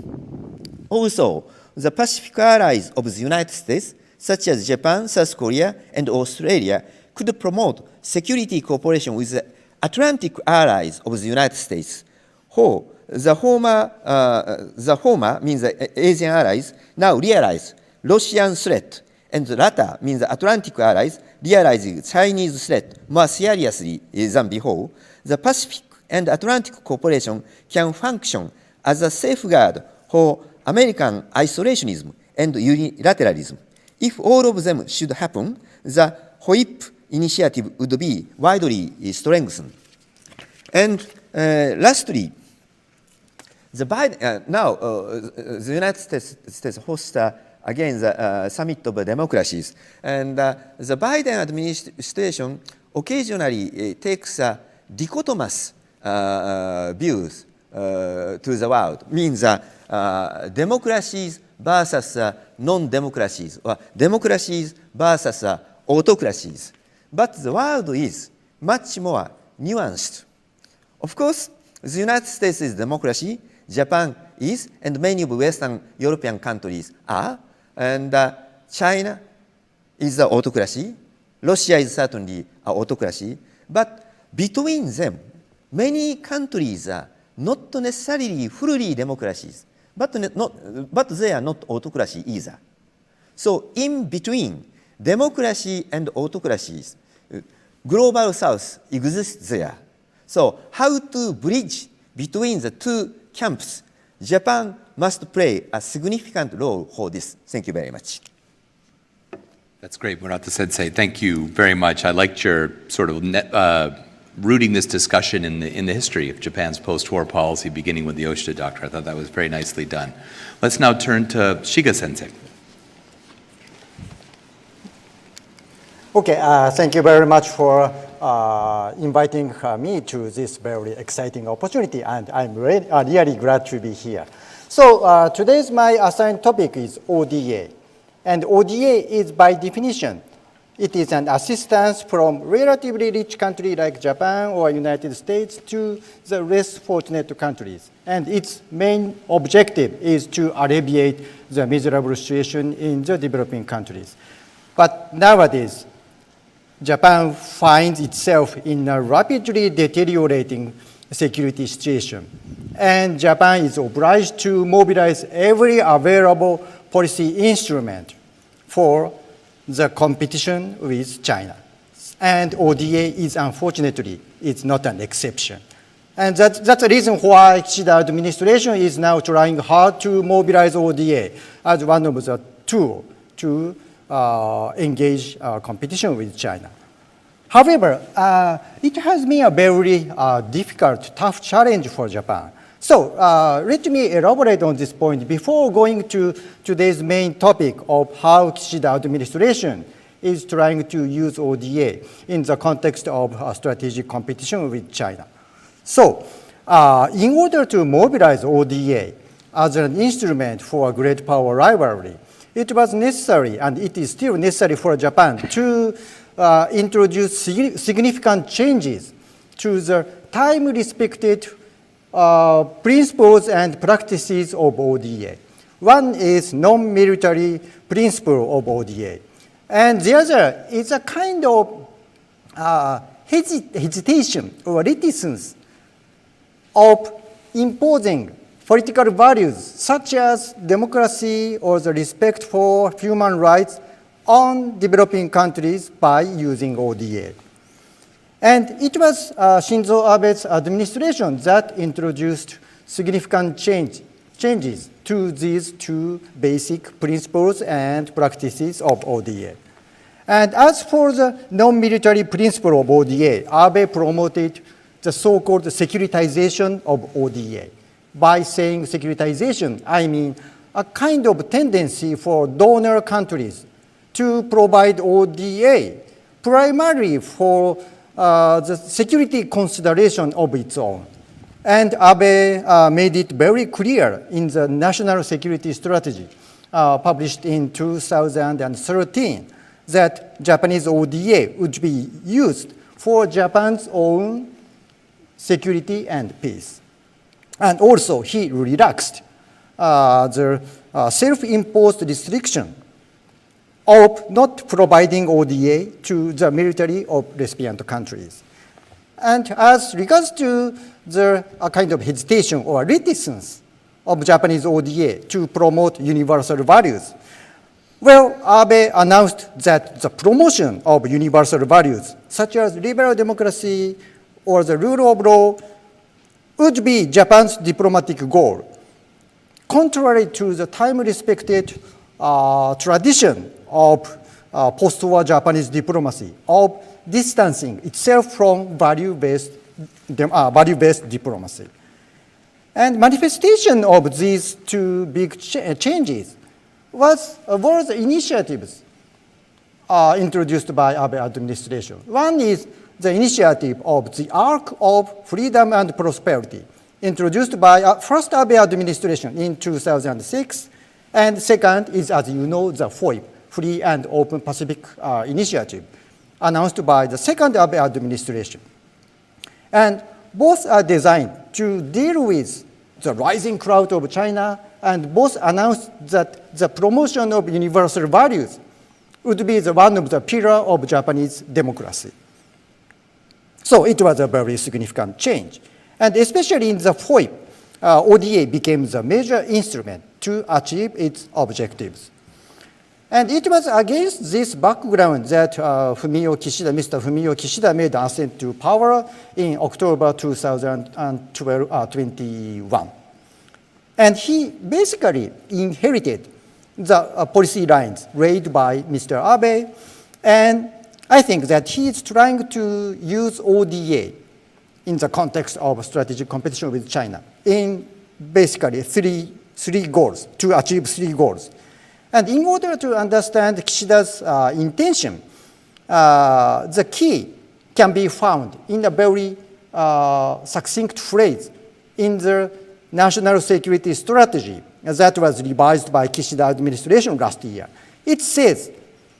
Also, the Pacific allies of the United States, such as Japan, South Korea, and Australia, could promote security cooperation with the Atlantic allies of the United States. The former means the Asian allies now realize Russian threat, and the latter means the Atlantic allies realizing Chinese threat more seriously than before. The Pacific and Atlantic cooperation can function as a safeguard for American isolationism and unilateralism. If all of them should happen, the WHIP initiative would be widely strengthened. And lastly, the the United States hosts again the Summit of Democracies, and the Biden administration occasionally takes dichotomous views to the world, means democracies versus non-democracies, or democracies versus autocracies. But the world is much more nuanced. Of course, the United States is democracy, Japan is, and many of Western European countries are, and China is the autocracy, Russia is certainly an autocracy, but between them, many countries are not necessarily fully democracies, but they are not autocracy either. So in between democracy and autocracies, global south exists there. So how to bridge between the two camps? Japan must play a significant role for this. Thank you very much. That's great, Murata Sensei. Thank you very much. I liked your sort of rooting this discussion in the history of Japan's post-war policy, beginning with the Yoshida Doctrine. I thought that was very nicely done. Let's now turn to Shiga Sensei. Okay, thank you very much for inviting me to this very exciting opportunity, and I'm really glad to be here. So today's my assigned topic is ODA, and ODA is by definition, it is an assistance from relatively rich country like Japan or United States to the less fortunate countries. And its main objective is to alleviate the miserable situation in the developing countries. But nowadays, Japan finds itself in a rapidly deteriorating security situation. And Japan is obliged to mobilize every available policy instrument for the competition with China. And ODA is unfortunately, it's not an exception. And that's the reason why Kishida administration is now trying hard to mobilize ODA as one of the tools to engage competition with China. However, it has been a very difficult, tough challenge for Japan. So let me elaborate on this point before going to today's main topic of how Kishida administration is trying to use ODA in the context of strategic competition with China. So in order to mobilize ODA as an instrument for a great power rivalry, it was necessary, and it is still necessary for Japan to introduce significant changes to the time-respected principles and practices of ODA. One is non-military principle of ODA. And the other is a kind of hesitation or reticence of imposing political values such as democracy or the respect for human rights on developing countries by using ODA. And it was Shinzo Abe's administration that introduced significant changes to these two basic principles and practices of ODA. And as for the non-military principle of ODA, Abe promoted the so-called securitization of ODA. By saying securitization, I mean a kind of tendency for donor countries to provide ODA primarily for the security consideration of its own. And Abe made it very clear in the National Security Strategy published in 2013 that Japanese ODA would be used for Japan's own security and peace. And also he relaxed the self-imposed restriction of not providing ODA to the military of recipient countries. And as regards to the kind of hesitation or reticence of Japanese ODA to promote universal values, well, Abe announced that the promotion of universal values, such as liberal democracy or the rule of law, would be Japan's diplomatic goal, contrary to the time-respected tradition of post-war Japanese diplomacy of distancing itself from value-based diplomacy. And manifestation of these two big changes was initiatives introduced by Abe administration. One is the initiative of the Arc of Freedom and Prosperity, introduced by first Abe administration in 2006, and second is, as you know, the FOIP, Free and Open Pacific Initiative, announced by the second Abe administration. And both are designed to deal with the rising crowd of China, and both announced that the promotion of universal values would be one of the pillars of Japanese democracy. So it was a very significant change. And especially in the FOIP, ODA became the major instrument to achieve its objectives. And it was against this background that Mr. Fumio Kishida made an ascent to power in October 2021. And he basically inherited the policy lines laid by Mr. Abe, and I think that he is trying to use ODA in the context of strategic competition with China in basically three goals, to achieve three goals. And in order to understand Kishida's intention, the key can be found in a very succinct phrase in the National Security Strategy that was revised by Kishida administration last year. It says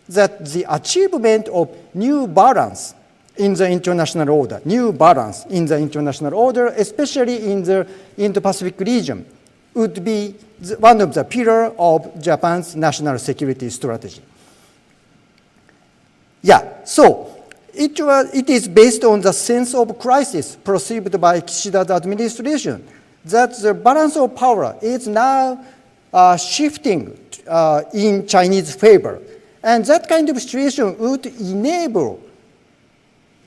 that the achievement of new balance in the international order, especially in the Indo-Pacific region, would be one of the pillars of Japan's national security strategy. Yeah, so it is based on the sense of crisis perceived by Kishida's administration that the balance of power is now shifting in Chinese favor. And that kind of situation would enable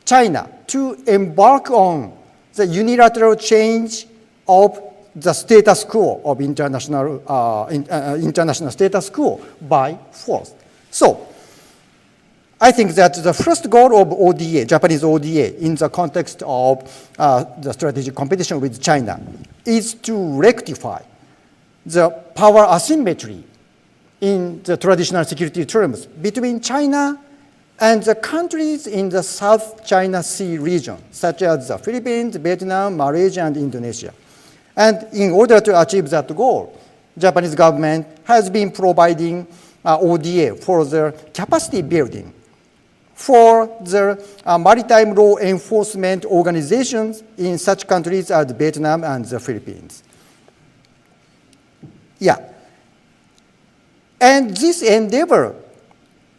China to embark on the unilateral change of the status quo of international status quo by force. So I think that the first goal of ODA, Japanese ODA, in the context of the strategic competition with China, is to rectify the power asymmetry in the traditional security terms between China and the countries in the South China Sea region, such as the Philippines, Vietnam, Malaysia, and Indonesia. And in order to achieve that goal, Japanese government has been providing ODA for the capacity building for the maritime law enforcement organizations in such countries as Vietnam and the Philippines. Yeah. And this endeavor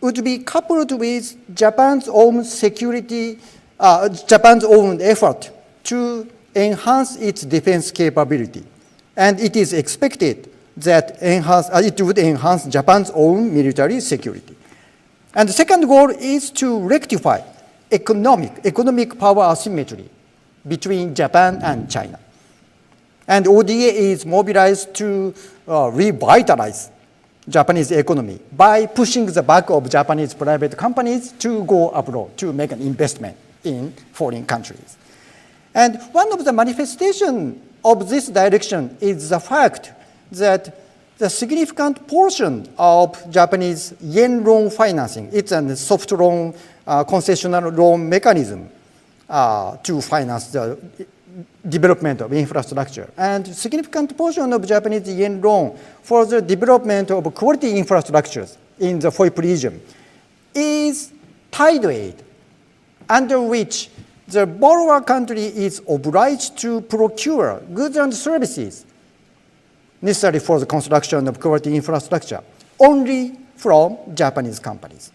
would be coupled with Japan's own effort to enhance its defense capability. And it is expected that it would enhance Japan's own military security. And the second goal is to rectify economic power asymmetry between Japan and China. And ODA is mobilized to revitalize Japanese economy by pushing the back of Japanese private companies to go abroad, to make an investment in foreign countries. And one of the manifestations of this direction is the fact that the significant portion of Japanese yen loan financing, it's a soft loan, concessional loan mechanism to finance the development of infrastructure. And significant portion of Japanese yen loan for the development of quality infrastructures in the FOIP region is tidal aid, under which the borrower country is obliged to procure goods and services necessary for the construction of quality infrastructure only from Japanese companies.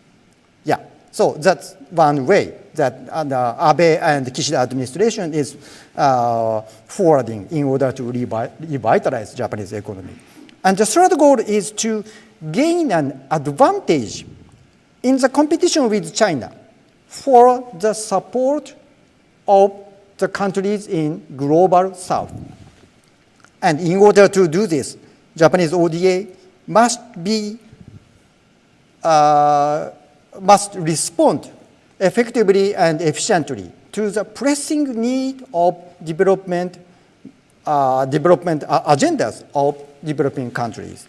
Yeah, so that's one way that the Abe and Kishida administration is forwarding in order to revitalize Japanese economy. And the third goal is to gain an advantage in the competition with China for the support of the countries in global south. And in order to do this, Japanese ODA must respond effectively and efficiently to the pressing need of development agendas of developing countries.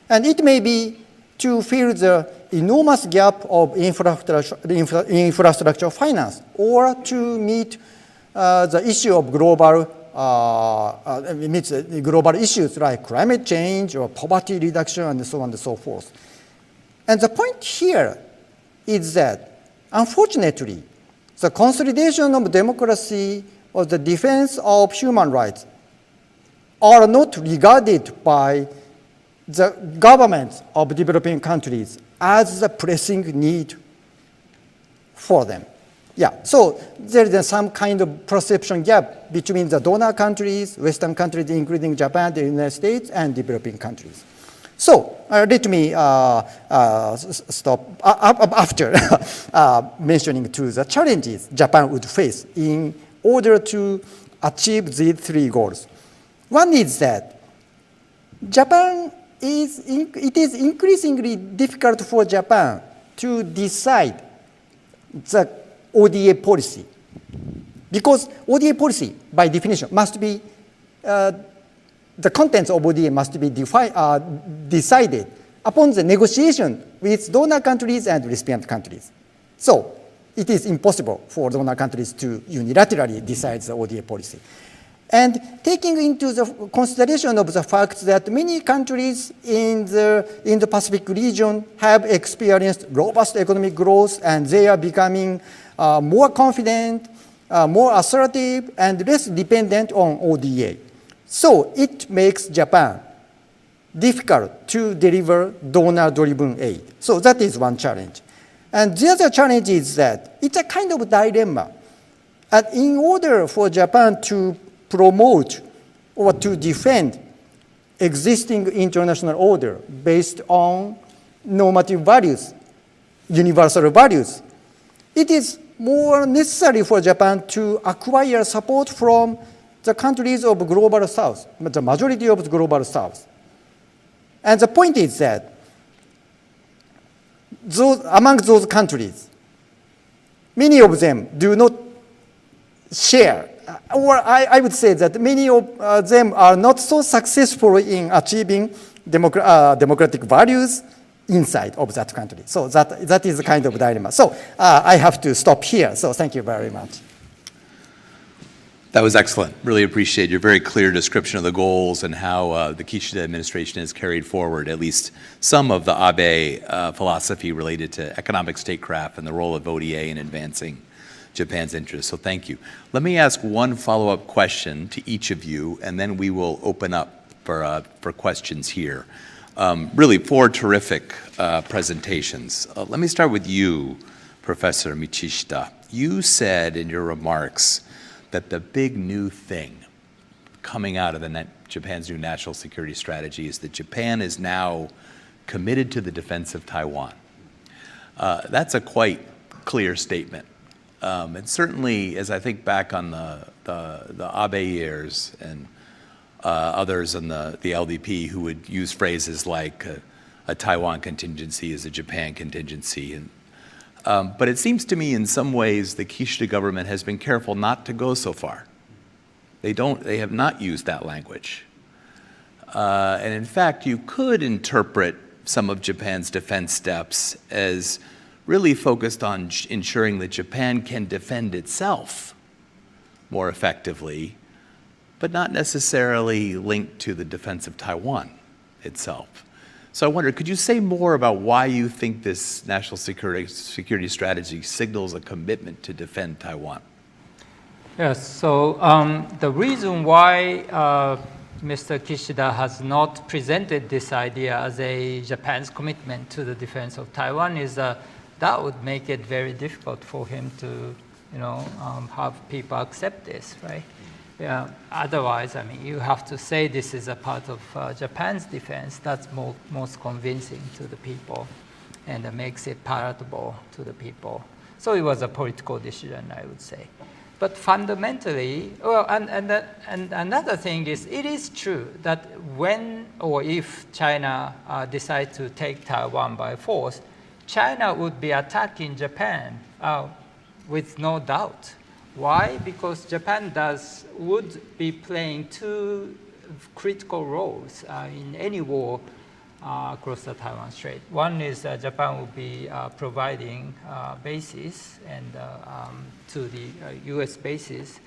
And it may be to fill the enormous gap of infrastructure finance, or to meet the issue of global issues like climate change or poverty reduction and so on and so forth. And the point here is that, unfortunately, the consolidation of democracy or the defense of human rights are not regarded by the governments of developing countries as a pressing need for them. Yeah, so there is some kind of perception gap between the donor countries, Western countries, including Japan, the United States, and developing countries. So let me stop after mentioning the challenges Japan would face in order to achieve these three goals. One is that it is increasingly difficult for Japan to decide the ODA policy, because ODA policy, by definition, must be the contents of ODA must be decided upon the negotiation with donor countries and recipient countries. So it is impossible for donor countries to unilaterally decide the ODA policy. And taking into the consideration of the fact that many countries in the Pacific region have experienced robust economic growth, and they are becoming more confident, more assertive, and less dependent on ODA. So it makes Japan difficult to deliver donor-driven aid. So that is one challenge. And the other challenge is that it's a kind of dilemma. And in order for Japan to promote or to defend existing international order based on normative values, universal values, it is more necessary for Japan to acquire support from the countries of global south, the majority of the global south. And the point is that among those countries, many of them do not share, or I would say that many of them are not so successful in achieving democratic values inside of that country. So that is a kind of dilemma. So I have to stop here. So thank you very much. That was excellent. Really appreciate your very clear description of the goals and how the Kishida administration has carried forward at least some of the Abe philosophy related to economic statecraft and the role of ODA in advancing Japan's interests. So thank you. Let me ask one follow-up question to each of you, and then we will open up for questions here. Really, four terrific presentations. Let me start with you, Professor Michishita. You said in your remarks that the big new thing coming out of Japan's new national security strategy is that Japan is now committed to the defense of Taiwan. That's a quite clear statement. And certainly, as I think back on the Abe years and others in the LDP who would use phrases like a Taiwan contingency is a Japan contingency. But it seems to me in some ways the Kishida government has been careful not to go so far. They have not used that language. And in fact, you could interpret some of Japan's defense steps as really focused on ensuring that Japan can defend itself more effectively, but not necessarily linked to the defense of Taiwan itself. So I wonder, could you say more about why you think this national security strategy signals a commitment to defend Taiwan? Yes, so the reason why Mr. Kishida has not presented this idea as Japan's commitment to the defense of Taiwan is that would make it very difficult for him to, have people accept this, right? Yeah. Otherwise, I mean, you have to say this is a part of Japan's defense. That's most convincing to the people, and makes it palatable to the people. So it was a political decision, I would say. But fundamentally, well, and another thing is, it is true that when or if China decides to take Taiwan by force, China would be attacking Japan with no doubt. Why? Because Japan would be playing two critical roles in any war across the Taiwan Strait. One is Japan will be providing bases and to the U.S. bases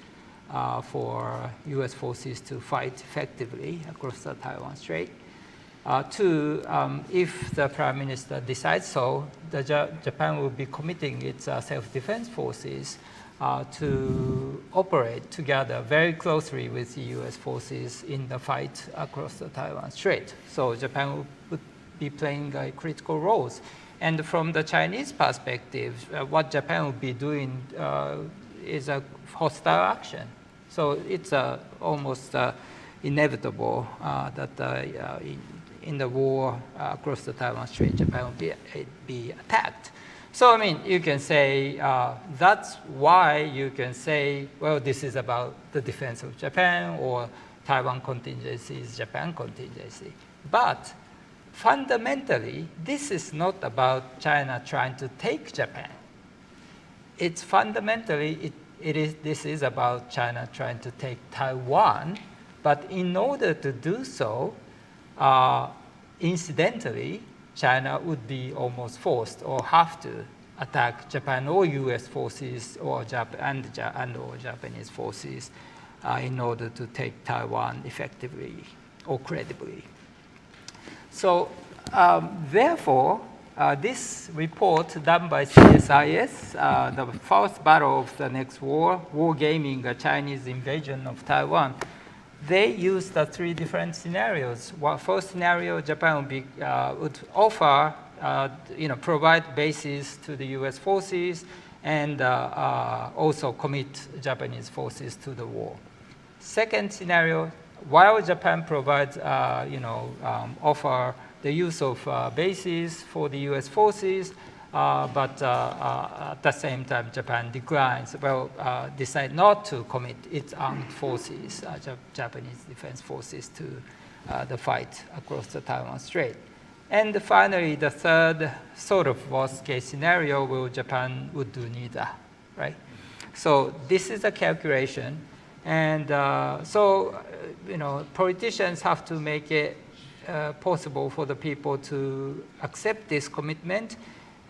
for U.S. forces to fight effectively across the Taiwan Strait. Two, if the Prime Minister decides so, Japan will be committing its self-defense forces to operate together very closely with the U.S. forces in the fight across the Taiwan Strait. So Japan would be playing critical roles. And from the Chinese perspective, what Japan will be doing is a hostile action. So it's almost inevitable that in the war across the Taiwan Strait, Japan will be attacked. So, I mean, you can say that's why you can say, well, this is about the defense of Japan, or Taiwan contingency is Japan contingency. But fundamentally, this is not about China trying to take Japan. It's fundamentally, this is about China trying to take Taiwan. But in order to do so, incidentally, China would be almost forced or have to attack Japan or U.S. forces or Japanese forces in order to take Taiwan effectively or credibly. So therefore, this report done by CSIS, the first battle of the next war, wargaming a Chinese invasion of Taiwan, they used the three different scenarios. First scenario, Japan would offer, provide bases to the U.S. forces and also commit Japanese forces to the war. Second scenario, while Japan provides, offer the use of bases for the U.S. forces, but at the same time, Japan declines, decide not to commit its armed forces, Japanese defense forces, to the fight across the Taiwan Strait. And finally, the third sort of worst-case scenario where Japan would do neither, right? So this is a calculation. And politicians have to make it possible for the people to accept this commitment.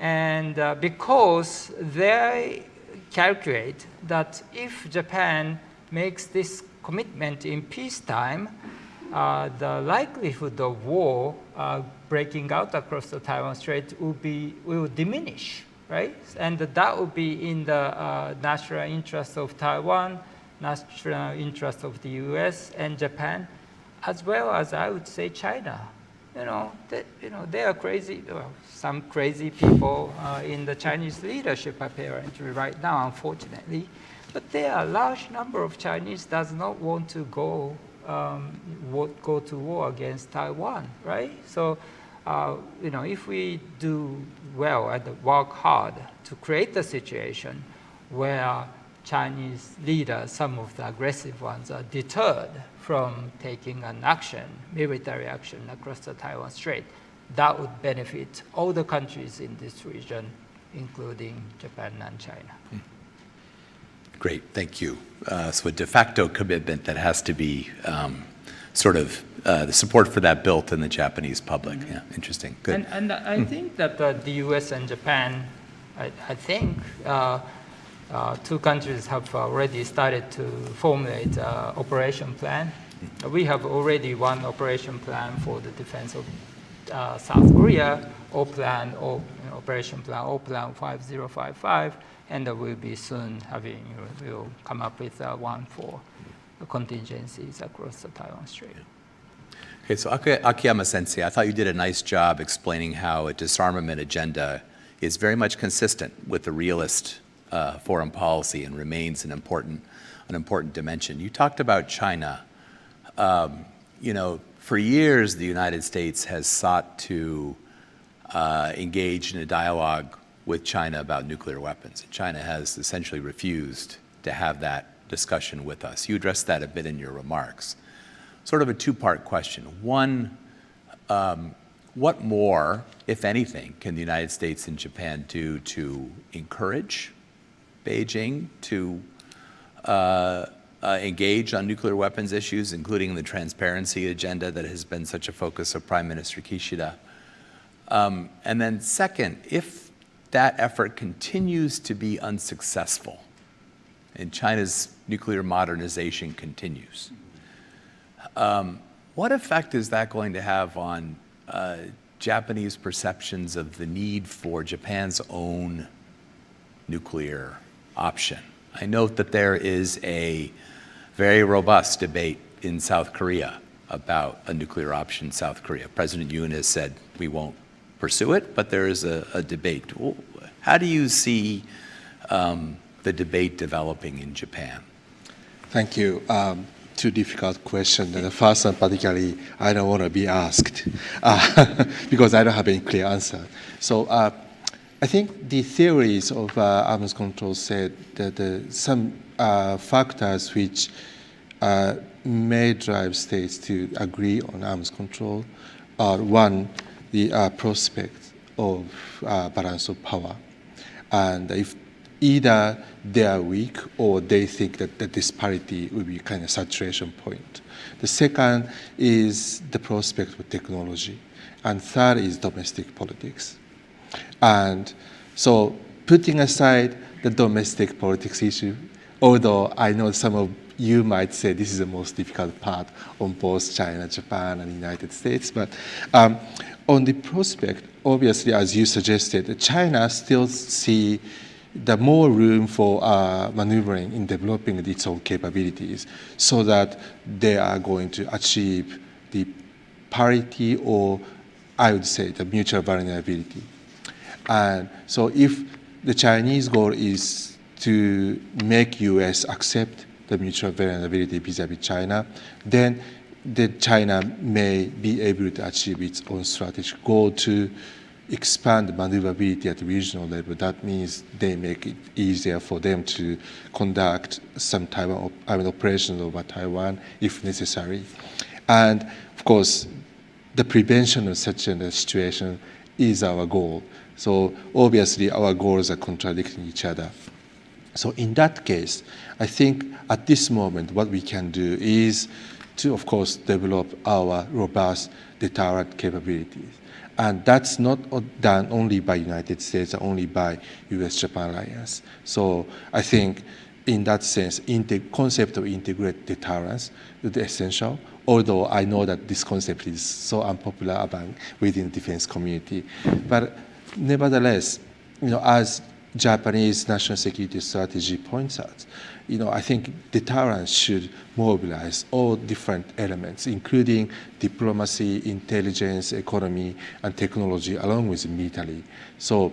And because they calculate that if Japan makes this commitment in peacetime, the likelihood of war breaking out across the Taiwan Strait will diminish, right? And that would be in the national interest of Taiwan, national interest of the U.S. and Japan, as well as, I would say, China. They are crazy. Well, some crazy people in the Chinese leadership apparently right now, unfortunately. But there are a large number of Chinese does not want to go to war against Taiwan, right? So, if we do well and work hard to create a situation where Chinese leaders, some of the aggressive ones, are deterred from taking an action, military action across the Taiwan Strait, that would benefit all the countries in this region, including Japan and China. Great, thank you. So a de facto commitment that has to be the support for that built in the Japanese public. Yeah, interesting, good. And I think that the US and Japan, I think, two countries have already started to formulate an operation plan. We have already one operation plan for the defense of South Korea, Operation Plan 5055, and we'll be soon we'll come up with one for the contingencies across the Taiwan Strait. Okay, so Akiyama Sensei, I thought you did a nice job explaining how a disarmament agenda is very much consistent with the realist foreign policy and remains an important dimension. You talked about China. For years, the United States has sought to engage in a dialogue with China about nuclear weapons. China has essentially refused to have that discussion with us. You addressed that a bit in your remarks. Sort of a two-part question. One, what more, if anything, can the United States and Japan do to encourage Beijing to engage on nuclear weapons issues, including the transparency agenda that has been such a focus of Prime Minister Kishida? And then second, if that effort continues to be unsuccessful and China's nuclear modernization continues, what effect is that going to have on Japanese perceptions of the need for Japan's own nuclear option? I note that there is a very robust debate in South Korea about a nuclear option in South Korea. President Yoon has said we won't pursue it, but there is a debate. How do you see the debate developing in Japan? Thank you. Two difficult questions. The first one, particularly, I don't want to be asked because I don't have any clear answer. So I think the theories of arms control said that some factors which may drive states to agree on arms control are, one, the prospect of balance of power. And if either they are weak or they think that the disparity will be kind of saturation point. The second is the prospect of technology. And third is domestic politics. And so putting aside the domestic politics issue, although I know some of you might say this is the most difficult part on both China, Japan, and the United States, but on the prospect, obviously, as you suggested, China still see the more room for maneuvering in developing its own capabilities so that they are going to achieve the parity or, I would say, the mutual vulnerability. And so if the Chinese goal is to make U.S. accept the mutual vulnerability vis-a-vis China, then China may be able to achieve its own strategic goal to expand maneuverability at the regional level. That means they make it easier for them to conduct some operations over Taiwan if necessary. And of course, the prevention of such a situation is our goal. So obviously our goals are contradicting each other. So in that case, I think at this moment what we can do is to, of course, develop our robust deterrent capabilities. And that's not done only by United States, only by U.S. Japan alliance. So I think in that sense, the concept of integrated deterrence is essential, although I know that this concept is so unpopular within the defense community. But nevertheless, as Japanese national security strategy points out, I think deterrence should mobilize all different elements, including diplomacy, intelligence, economy, and technology, along with military. So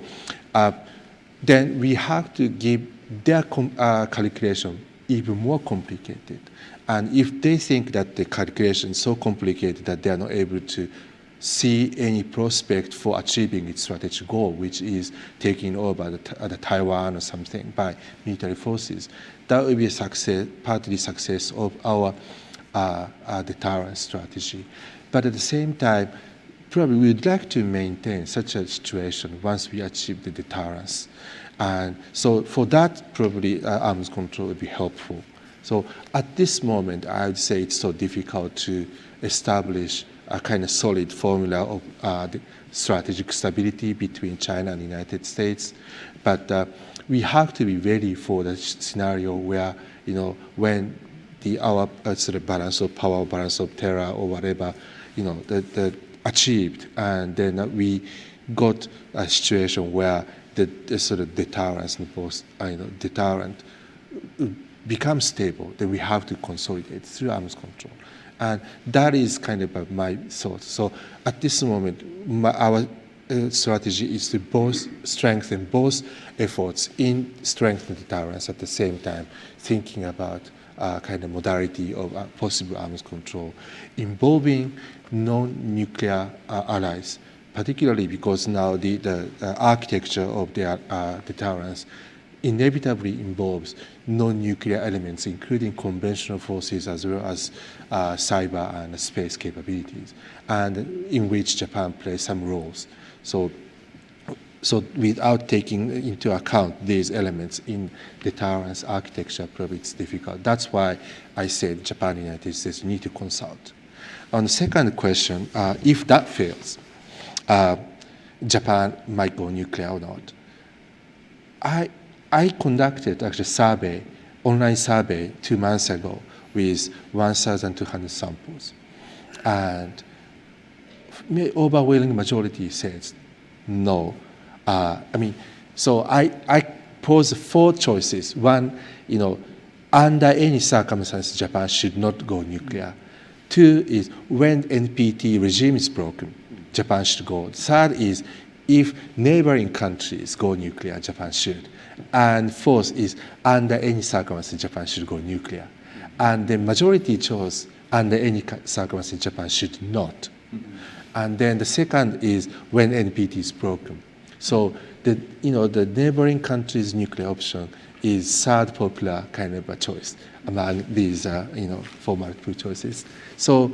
then we have to give their calculation even more complicated. And if they think that the calculation is so complicated that they are not able to see any prospect for achieving its strategic goal, which is taking over the Taiwan or something by military forces, that will be a success, partly success of our deterrence strategy. But at the same time, probably we would like to maintain such a situation once we achieve the deterrence. And so for that, probably arms control would be helpful. So at this moment, I would say it's so difficult to establish a kind of solid formula of the strategic stability between China and the United States. But we have to be ready for the scenario where, when our sort of balance of power, balance of terror, or whatever, the achieved, and then we got a situation where the sort of deterrence, deterrent becomes stable, then we have to consolidate through arms control. And that is kind of my thought. So at this moment, our strategy is to both strengthen both efforts in strengthening deterrence at the same time, thinking about kind of modality of possible arms control involving non-nuclear allies, particularly because now the architecture of their deterrence inevitably involves non-nuclear elements, including conventional forces as well as cyber and space capabilities, and in which Japan plays some roles. So without taking into account these elements in deterrence architecture, probably it's difficult. That's why I said Japan and the United States need to consult. On the second question, if that fails, Japan might go nuclear or not. I conducted actually survey, online survey 2 months ago with 1,200 samples. And the overwhelming majority says no. So I pose 4 choices. One, under any circumstances, Japan should not go nuclear. 2 is when NPT regime is broken, Japan should go. 3rd is if neighboring countries go nuclear, Japan should. And 4th is under any circumstances, Japan should go nuclear. And the majority chose under any circumstances, Japan should not. And then the 2nd is when NPT is broken. So the neighboring countries' nuclear option is 3rd popular kind of a choice among these 4 multiple choices. So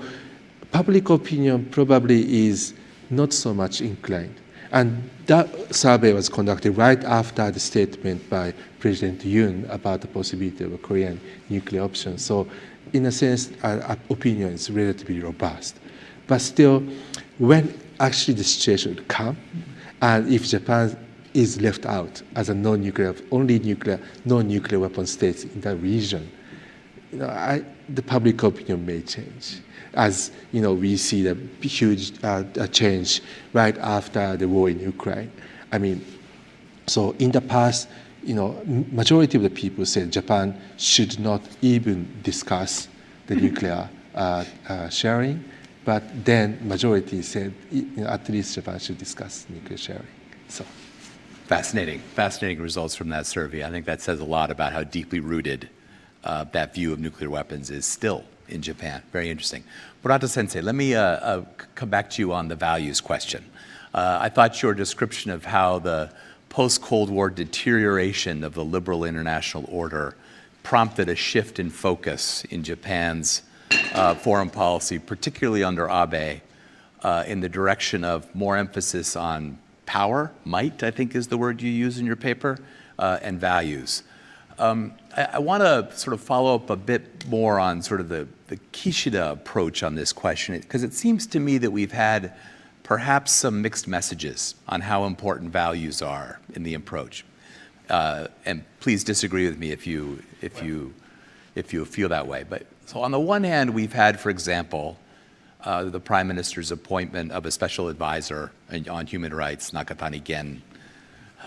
public opinion probably is not so much inclined. And that survey was conducted right after the statement by President Yoon about the possibility of a Korean nuclear option. So in a sense, our opinion is relatively robust. But still, when actually the situation would come, and if Japan is left out as a non-nuclear, only non-nuclear weapon states in that region, the public opinion may change. As we see the huge change right after the war in Ukraine. So in the past, majority of the people said Japan should not even discuss the nuclear sharing, but then majority said at least Japan should discuss nuclear sharing. So, fascinating results from that survey. I think that says a lot about how deeply rooted that view of nuclear weapons is still in Japan. Very interesting. Murata Sensei, let me come back to you on the values question. I thought your description of how the post-Cold War deterioration of the liberal international order prompted a shift in focus in Japan's foreign policy, particularly under Abe, in the direction of more emphasis on power, might, I think is the word you use in your paper, and values. I want to sort of follow up a bit more on sort of the Kishida approach on this question, because it seems to me that we've had perhaps some mixed messages on how important values are in the approach. And please disagree with me if you feel that way. But so on the one hand, we've had, for example, the Prime Minister's appointment of a special advisor on human rights, Nakatani Gen,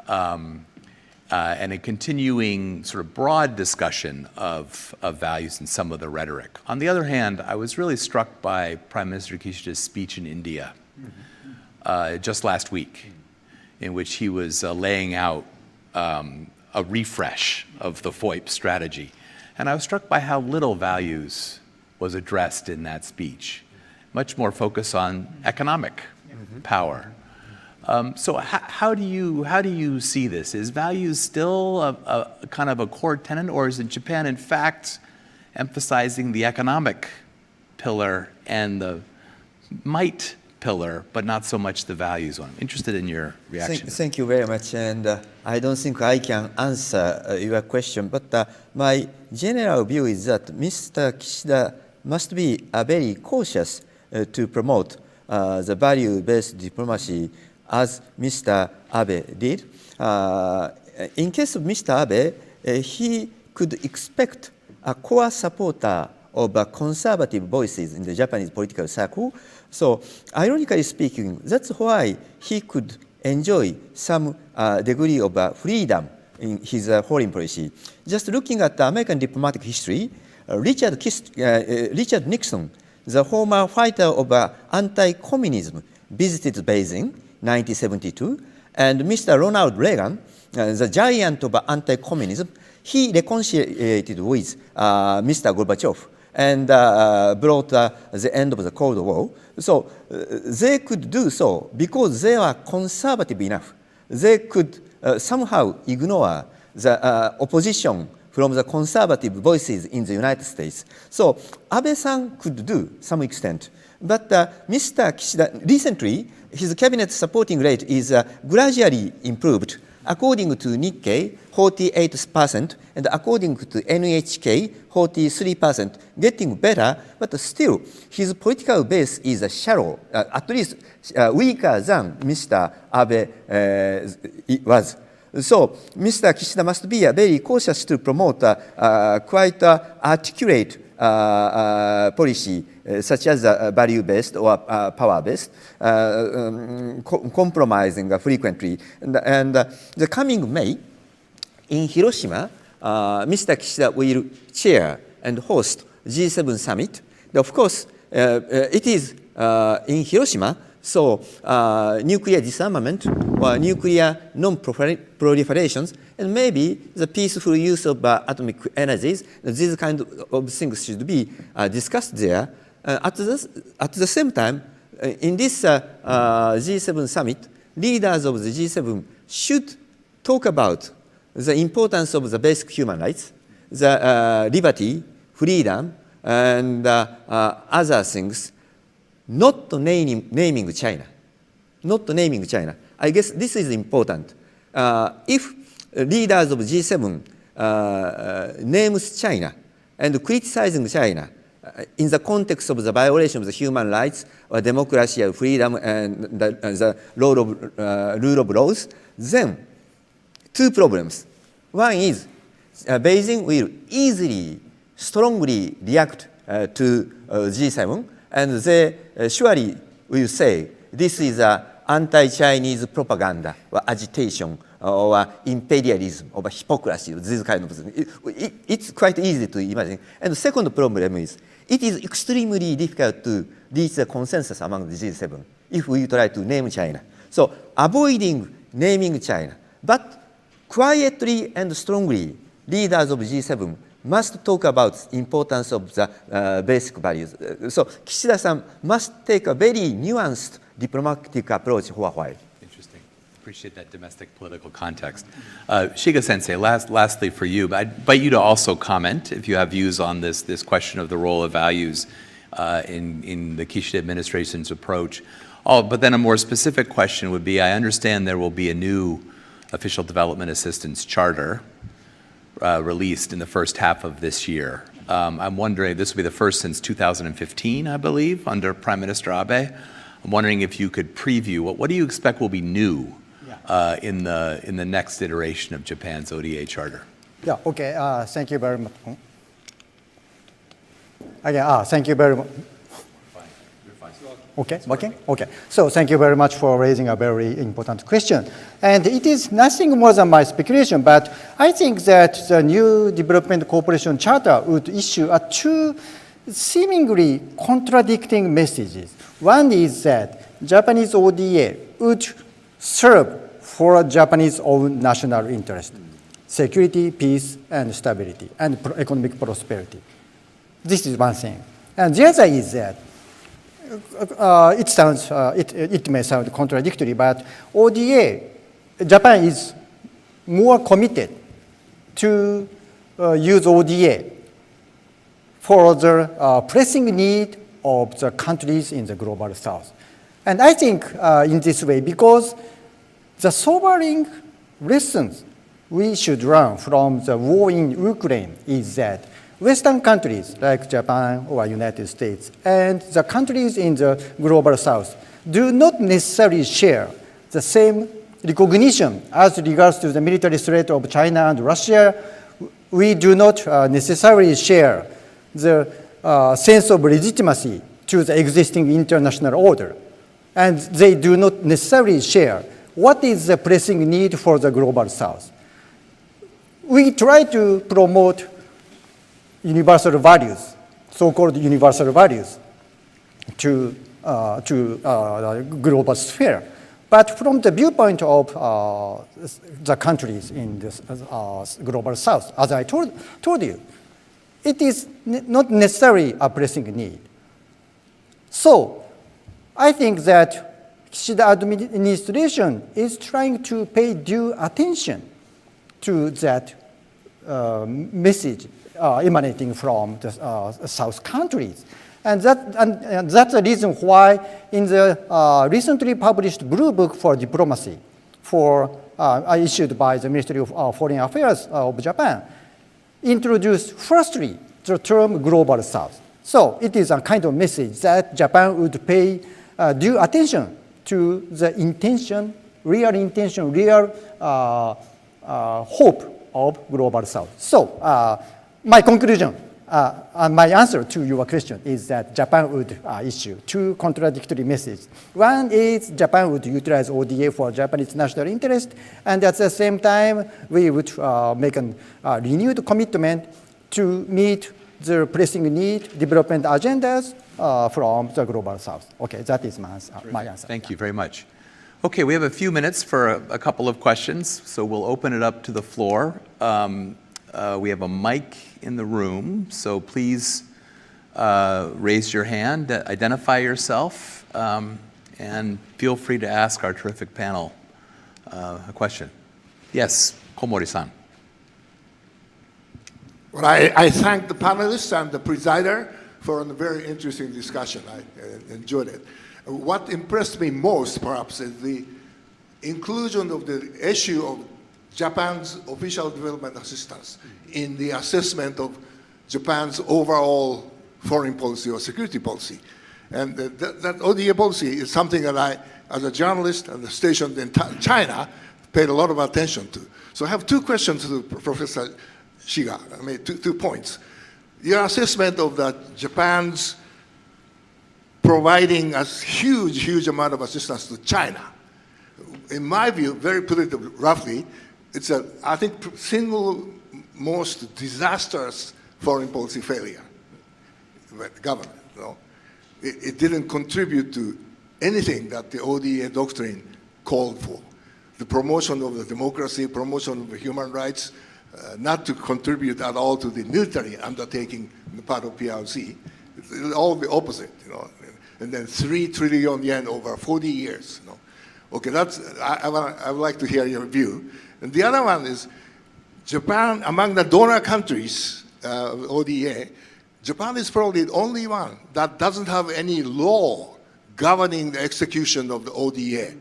and a continuing sort of broad discussion of values and some of the rhetoric. On the other hand, I was really struck by Prime Minister Kishida's speech in India just last week, in which he was laying out a refresh of the FOIP strategy. And I was struck by how little values was addressed in that speech, much more focus on economic power. So how do you see this? Is values still a kind of a core tenet, or is it Japan in fact emphasizing the economic pillar and the might pillar, but not so much the values one? I'm interested in your reaction. Thank you very much, and I don't think I can answer your question, but my general view is that Mr. Kishida must be very cautious to promote the value-based diplomacy as Mr. Abe did. In case of Mr. Abe, he could expect a core supporter of conservative voices in the Japanese political circle. So, ironically speaking, that's why he could enjoy some degree of freedom in his foreign policy. Just looking at the American diplomatic history, Richard Nixon, the former fighter of anti-communism, visited Beijing 1972, and Mr. Ronald Reagan, the giant of anti-communism, he reconciliated with Mr. Gorbachev and brought the end of the Cold War. So they could do so because they are conservative enough. They could somehow ignore the opposition from the conservative voices in the United States. So Abe-san could do some extent. But Mr. Kishida, recently, his cabinet supporting rate is gradually improved. According to Nikkei, 48%, and according to NHK, 43%, getting better, but still, his political base is shallow, at least weaker than Mr. Abe was. So, Mr. Kishida must be very cautious to promote quite articulate policy, such as value-based or power-based, compromising frequently. And the coming May, in Hiroshima, Mr. Kishida will chair and host G7 summit. Of course, it is in Hiroshima, so nuclear disarmament or nuclear non-proliferations, and maybe the peaceful use of atomic energies, these kind of things should be discussed there. At the same time, in this G7 summit, leaders of the G7 should talk about the importance of the basic human rights, the liberty, freedom, and other things, not naming China. Not naming China. I guess this is important. If leaders of G7 names China and criticizing China in the context of the violation of the human rights or democracy or freedom and the rule of laws, then two problems. One is Beijing will easily, strongly react to G7, and they surely will say this is anti-Chinese propaganda or agitation or imperialism or hypocrisy, this kind of thing. It's quite easy to imagine. And the second problem is it is extremely difficult to reach a consensus among the G7 if we try to name China. So avoiding naming China, but quietly and strongly, leaders of G7 must talk about the importance of the basic values. So Kishida-san must take a very nuanced diplomatic approach for a while. Interesting. Appreciate that domestic political context. Shiga-sensei, lastly for you, but I'd invite you to also comment if you have views on this question of the role of values in the Kishida administration's approach. But then a more specific question would be, I understand there will be a new official development assistance charter released in the first half of this year. I'm wondering, this will be the first since 2015, I believe, under Prime Minister Abe. I'm wondering if you could preview, what do you expect will be new in the next iteration of Japan's ODA charter? Yeah, okay, thank you very much. Again, thank you very much. Okay, working? Okay. So thank you very much for raising a very important question. And it is nothing more than my speculation, but I think that the new Development Cooperation Charter would issue two seemingly contradicting messages. One is that Japanese ODA would serve for Japanese own national interest, security, peace, and stability, and economic prosperity. This is one thing. And the other is that it may sound contradictory, but ODA, Japan is more committed to use ODA for the pressing need of the countries in the global south. And I think in this way, because the sobering lessons we should learn from the war in Ukraine is that Western countries like Japan or United States and the countries in the global south do not necessarily share the same recognition as regards to the military threat of China and Russia. We do not necessarily share the sense of legitimacy to the existing international order. And they do not necessarily share what is the pressing need for the global south. We try to promote universal values, so-called universal values, to the global sphere. But from the viewpoint of the countries in this global south, as I told you, it is not necessarily a pressing need. So I think that Kishida administration is trying to pay due attention to that message emanating from the South countries. And that's the reason why in the recently published Blue Book for Diplomacy issued by the Ministry of Foreign Affairs of Japan, introduced firstly the term Global South. So it is a kind of message that Japan would pay due attention to the intention, real hope of Global South. So my conclusion and my answer to your question is that Japan would issue two contradictory messages. One is Japan would utilize ODA for Japanese national interest, and at the same time, we would make a renewed commitment to meet the pressing need, development agendas from the Global South. Okay, that is my answer. Thank you very much. Okay, we have a few minutes for a couple of questions, so we'll open it up to the floor. We have a mic in the room, so please raise your hand, identify yourself, and feel free to ask our terrific panel a question. Yes, Komori-san. Well, I thank the panelists and the presider for a very interesting discussion. I enjoyed it. What impressed me most, perhaps, is the inclusion of the issue of Japan's official development assistance in the assessment of Japan's overall foreign policy or security policy. And that ODA policy is something that I, as a journalist and stationed in China, paid a lot of attention to. So I have two questions to Professor Shiga. I mean, two points. Your assessment of Japan's providing a huge amount of assistance to China. In my view, very politically, roughly, it's I think, single most disastrous foreign policy failure by the government. You know? It didn't contribute to anything that the ODA doctrine called for. The promotion of the democracy, promotion of the human rights, not to contribute at all to the military undertaking on the part of PRC. It's all the opposite, you know. And then 3 trillion yen over 40 years. You know. Okay, I would like to hear your view. And the other one is Japan, among the donor countries of ODA, Japan is probably the only one that doesn't have any law governing the execution of the ODA.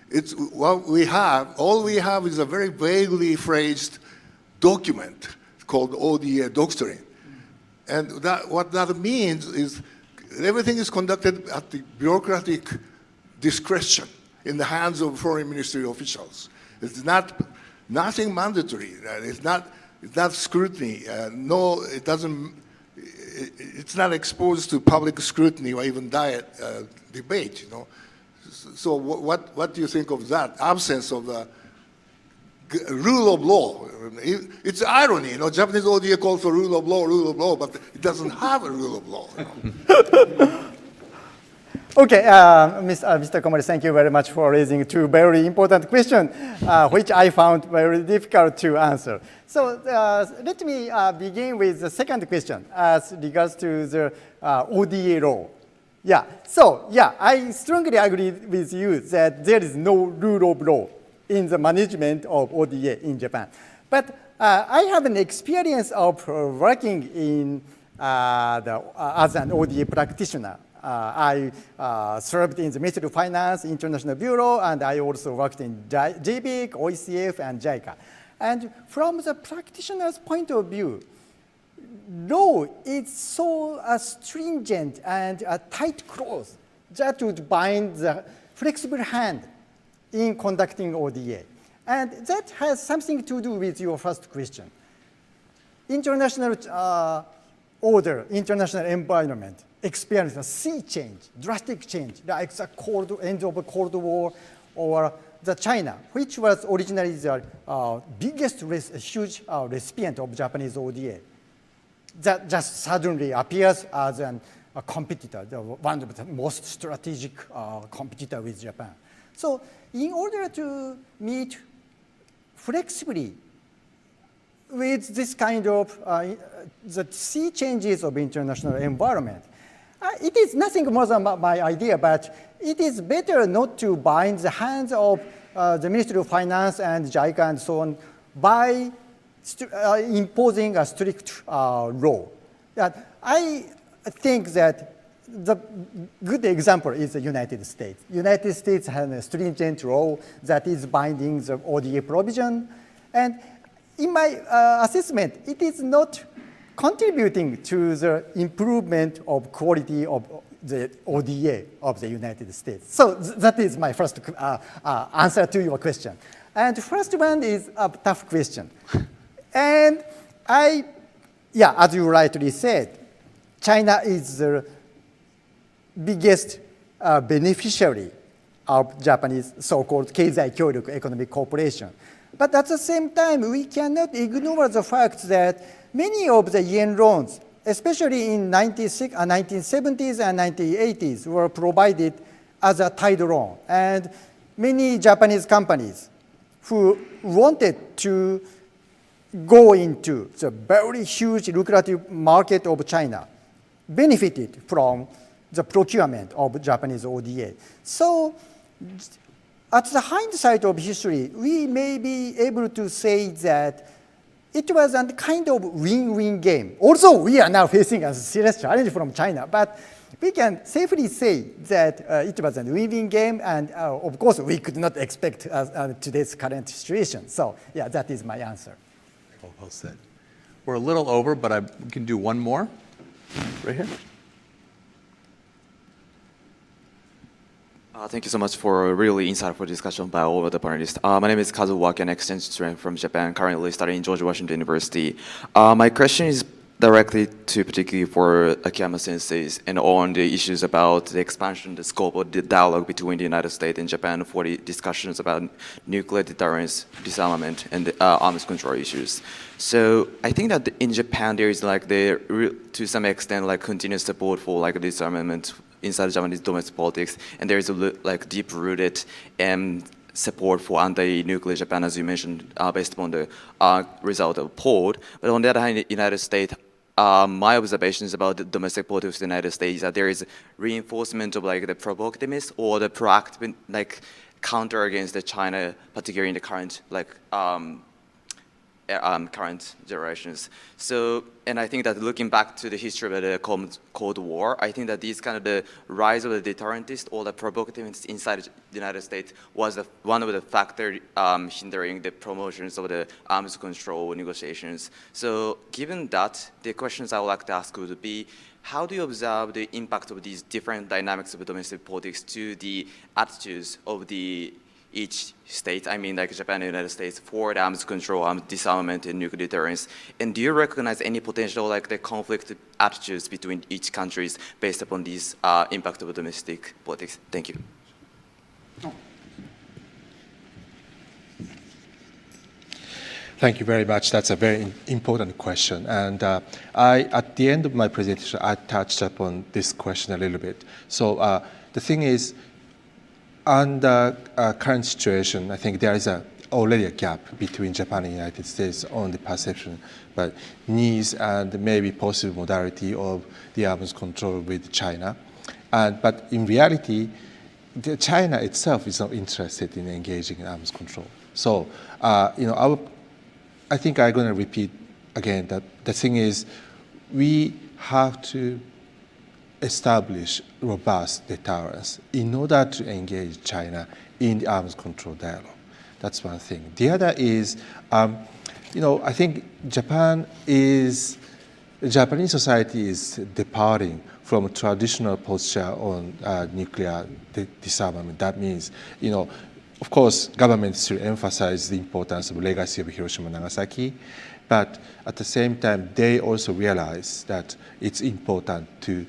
It's what we have, all we have is a very vaguely phrased document called ODA doctrine. And what that means is everything is conducted at the bureaucratic discretion in the hands of foreign ministry officials. It's nothing mandatory. It's not scrutiny. No, it doesn't. It's not exposed to public scrutiny or even debate. You know. So what do you think of that absence of the rule of law? It's irony, you know. Japanese ODA calls for rule of law, but it doesn't have a rule of law. You know? Okay, Mr. Komori, thank you very much for raising two very important questions, which I found very difficult to answer. So let me begin with the second question as regards to the ODA law. Yeah, so yeah, I strongly agree with you that there is no rule of law in the management of ODA in Japan. But I have an experience of working in as an ODA practitioner. I served in the Ministry of Finance, International Bureau, and I also worked in JBIC, OECF, and JICA. And from the practitioner's point of view, law is so stringent and tight clause that would bind the flexible hand in conducting ODA. And that has something to do with your first question. International order, international environment experienced a sea change, drastic change, like the end of the Cold War or the China, which was originally the biggest, huge recipient of Japanese ODA, that just suddenly appears as a competitor, one of the most strategic competitor with Japan. So in order to meet flexibly with this kind of the sea changes of international environment, it is nothing more than my idea, but it is better not to bind the hands of the Ministry of Finance and JICA and so on by imposing a strict law. I think that the good example is the United States. United States has a stringent law that is binding the ODA provision. And in my assessment, it is not contributing to the improvement of quality of the ODA of the United States. So that is my first answer to your question. And the first one is a tough question. And as you rightly said, China is the biggest beneficiary of Japanese so-called Keizai Kyoryoku Economic Cooperation. But at the same time, we cannot ignore the fact that many of the yen loans, especially in 1970s and 1980s, were provided as a tied loan. And many Japanese companies who wanted to go into the very huge lucrative market of China benefited from the procurement of Japanese ODA. So at the hindsight of history, we may be able to say that it was a kind of win-win game. Also, we are now facing a serious challenge from China, but we can safely say that it was a win-win game, and of course, we could not expect today's current situation. So, yeah, that is my answer. Well said. We're a little over, but we can do one more right here. Thank you so much for a really insightful discussion by all of the panelists. My name is Kazuo, an exchange student from Japan, currently studying George Washington University. My question is directly to particularly for Akiyama senseis and on the issues about the expansion, the scope of the dialogue between the United States and Japan for the discussions about nuclear deterrence, disarmament, and arms control issues. So I think that in Japan there is like to some extent like continuous support for like disarmament inside Japanese domestic politics, and there is a like deep-rooted support for anti-nuclear Japan, as you mentioned, based upon the result of poll. But on the other hand, in the United States, my observations about the domestic politics in the United States is that there is reinforcement of like the provocativeness or the proactive like counter against the China, particularly in the current like current generations. So, and I think that looking back to the history of the Cold War, I think that these kind of the rise of the deterrentist or the provocativeness inside the United States was one of the factors hindering the promotions of the arms control negotiations. So given that, the questions I would like to ask would be, how do you observe the impact of these different dynamics of domestic politics to the attitudes of each state, I mean like Japan and the United States, for the arms control, arms disarmament, and nuclear deterrence? And do you recognize any potential like the conflict attitudes between each countries based upon these impact of domestic politics? Thank you. Thank you very much. That's a very important question. And at the end of my presentation, I touched upon this question a little bit. So the thing is, under current situation, I think there is already a gap between Japan and the United States on the perception, but needs and maybe possible modality of the arms control with China. But in reality, China itself is not interested in engaging in arms control. So, I think I'm going to repeat again that the thing is, we have to establish robust deterrence in order to engage China in the arms control dialogue. That's one thing. The other is, I think Japanese society is departing from a traditional posture on nuclear disarmament. That means, of course, governments should emphasize the importance of legacy of Hiroshima and Nagasaki, but at the same time, they also realize that it's important to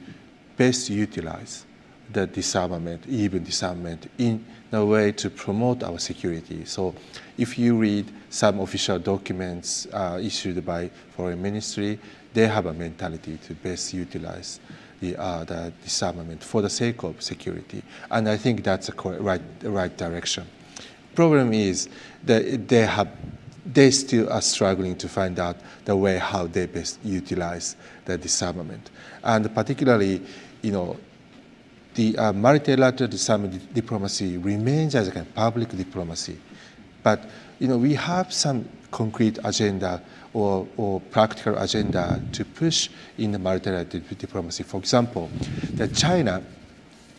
best utilize the disarmament, even disarmament, in a way to promote our security. So if you read some official documents issued by Foreign Ministry, they have a mentality to best utilize the disarmament for the sake of security. And I think that's the right direction. Problem is that they still are struggling to find out the way how they best utilize the disarmament. And particularly, the multilateral disarmament diplomacy remains as a kind of public diplomacy. But, we have some concrete agenda or practical agenda to push in the multilateral diplomacy. For example, that China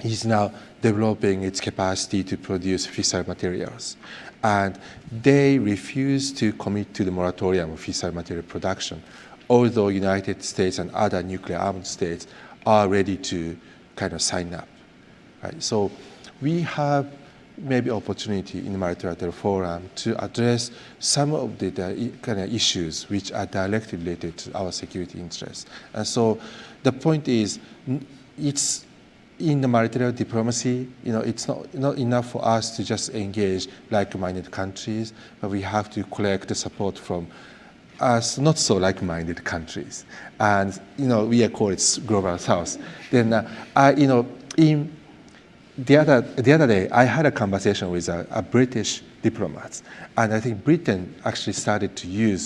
is now developing its capacity to produce fissile materials. And they refuse to commit to the moratorium of fissile material production, although United States and other nuclear armed states are ready to kind of sign up. Right? So we have maybe opportunity in the multilateral forum to address some of the kind of issues which are directly related to our security interests. And so the point is, it's in the multilateral diplomacy, it's not enough for us to just engage like-minded countries, but we have to collect the support from us not so like-minded countries. And, we call it Global South. Then, in the other day, I had a conversation with a British diplomat, and I think Britain actually started to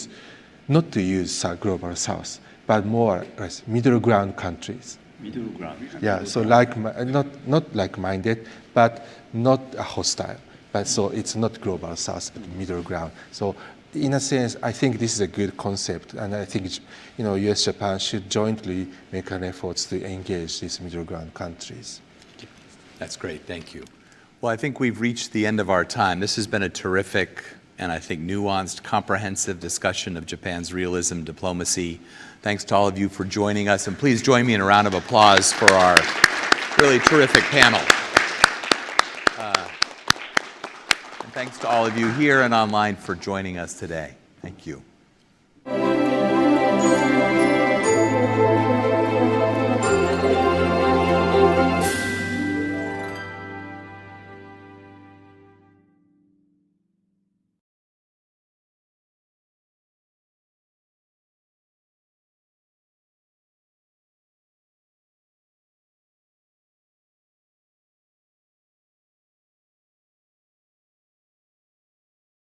not to use Global South, but more as middle ground countries. Middle ground. Yeah, so not like-minded, but not hostile. But so it's not Global South, but middle ground. So in a sense, I think this is a good concept, and I think U.S. Japan should jointly make an effort to engage these middle ground countries. That's great, thank you. Well, I think we've reached the end of our time. This has been a terrific and I think nuanced, comprehensive discussion of Japan's realism diplomacy. Thanks to all of you for joining us, and please join me in a round of applause for our really terrific panel. And thanks to all of you here and online for joining us today. Thank you.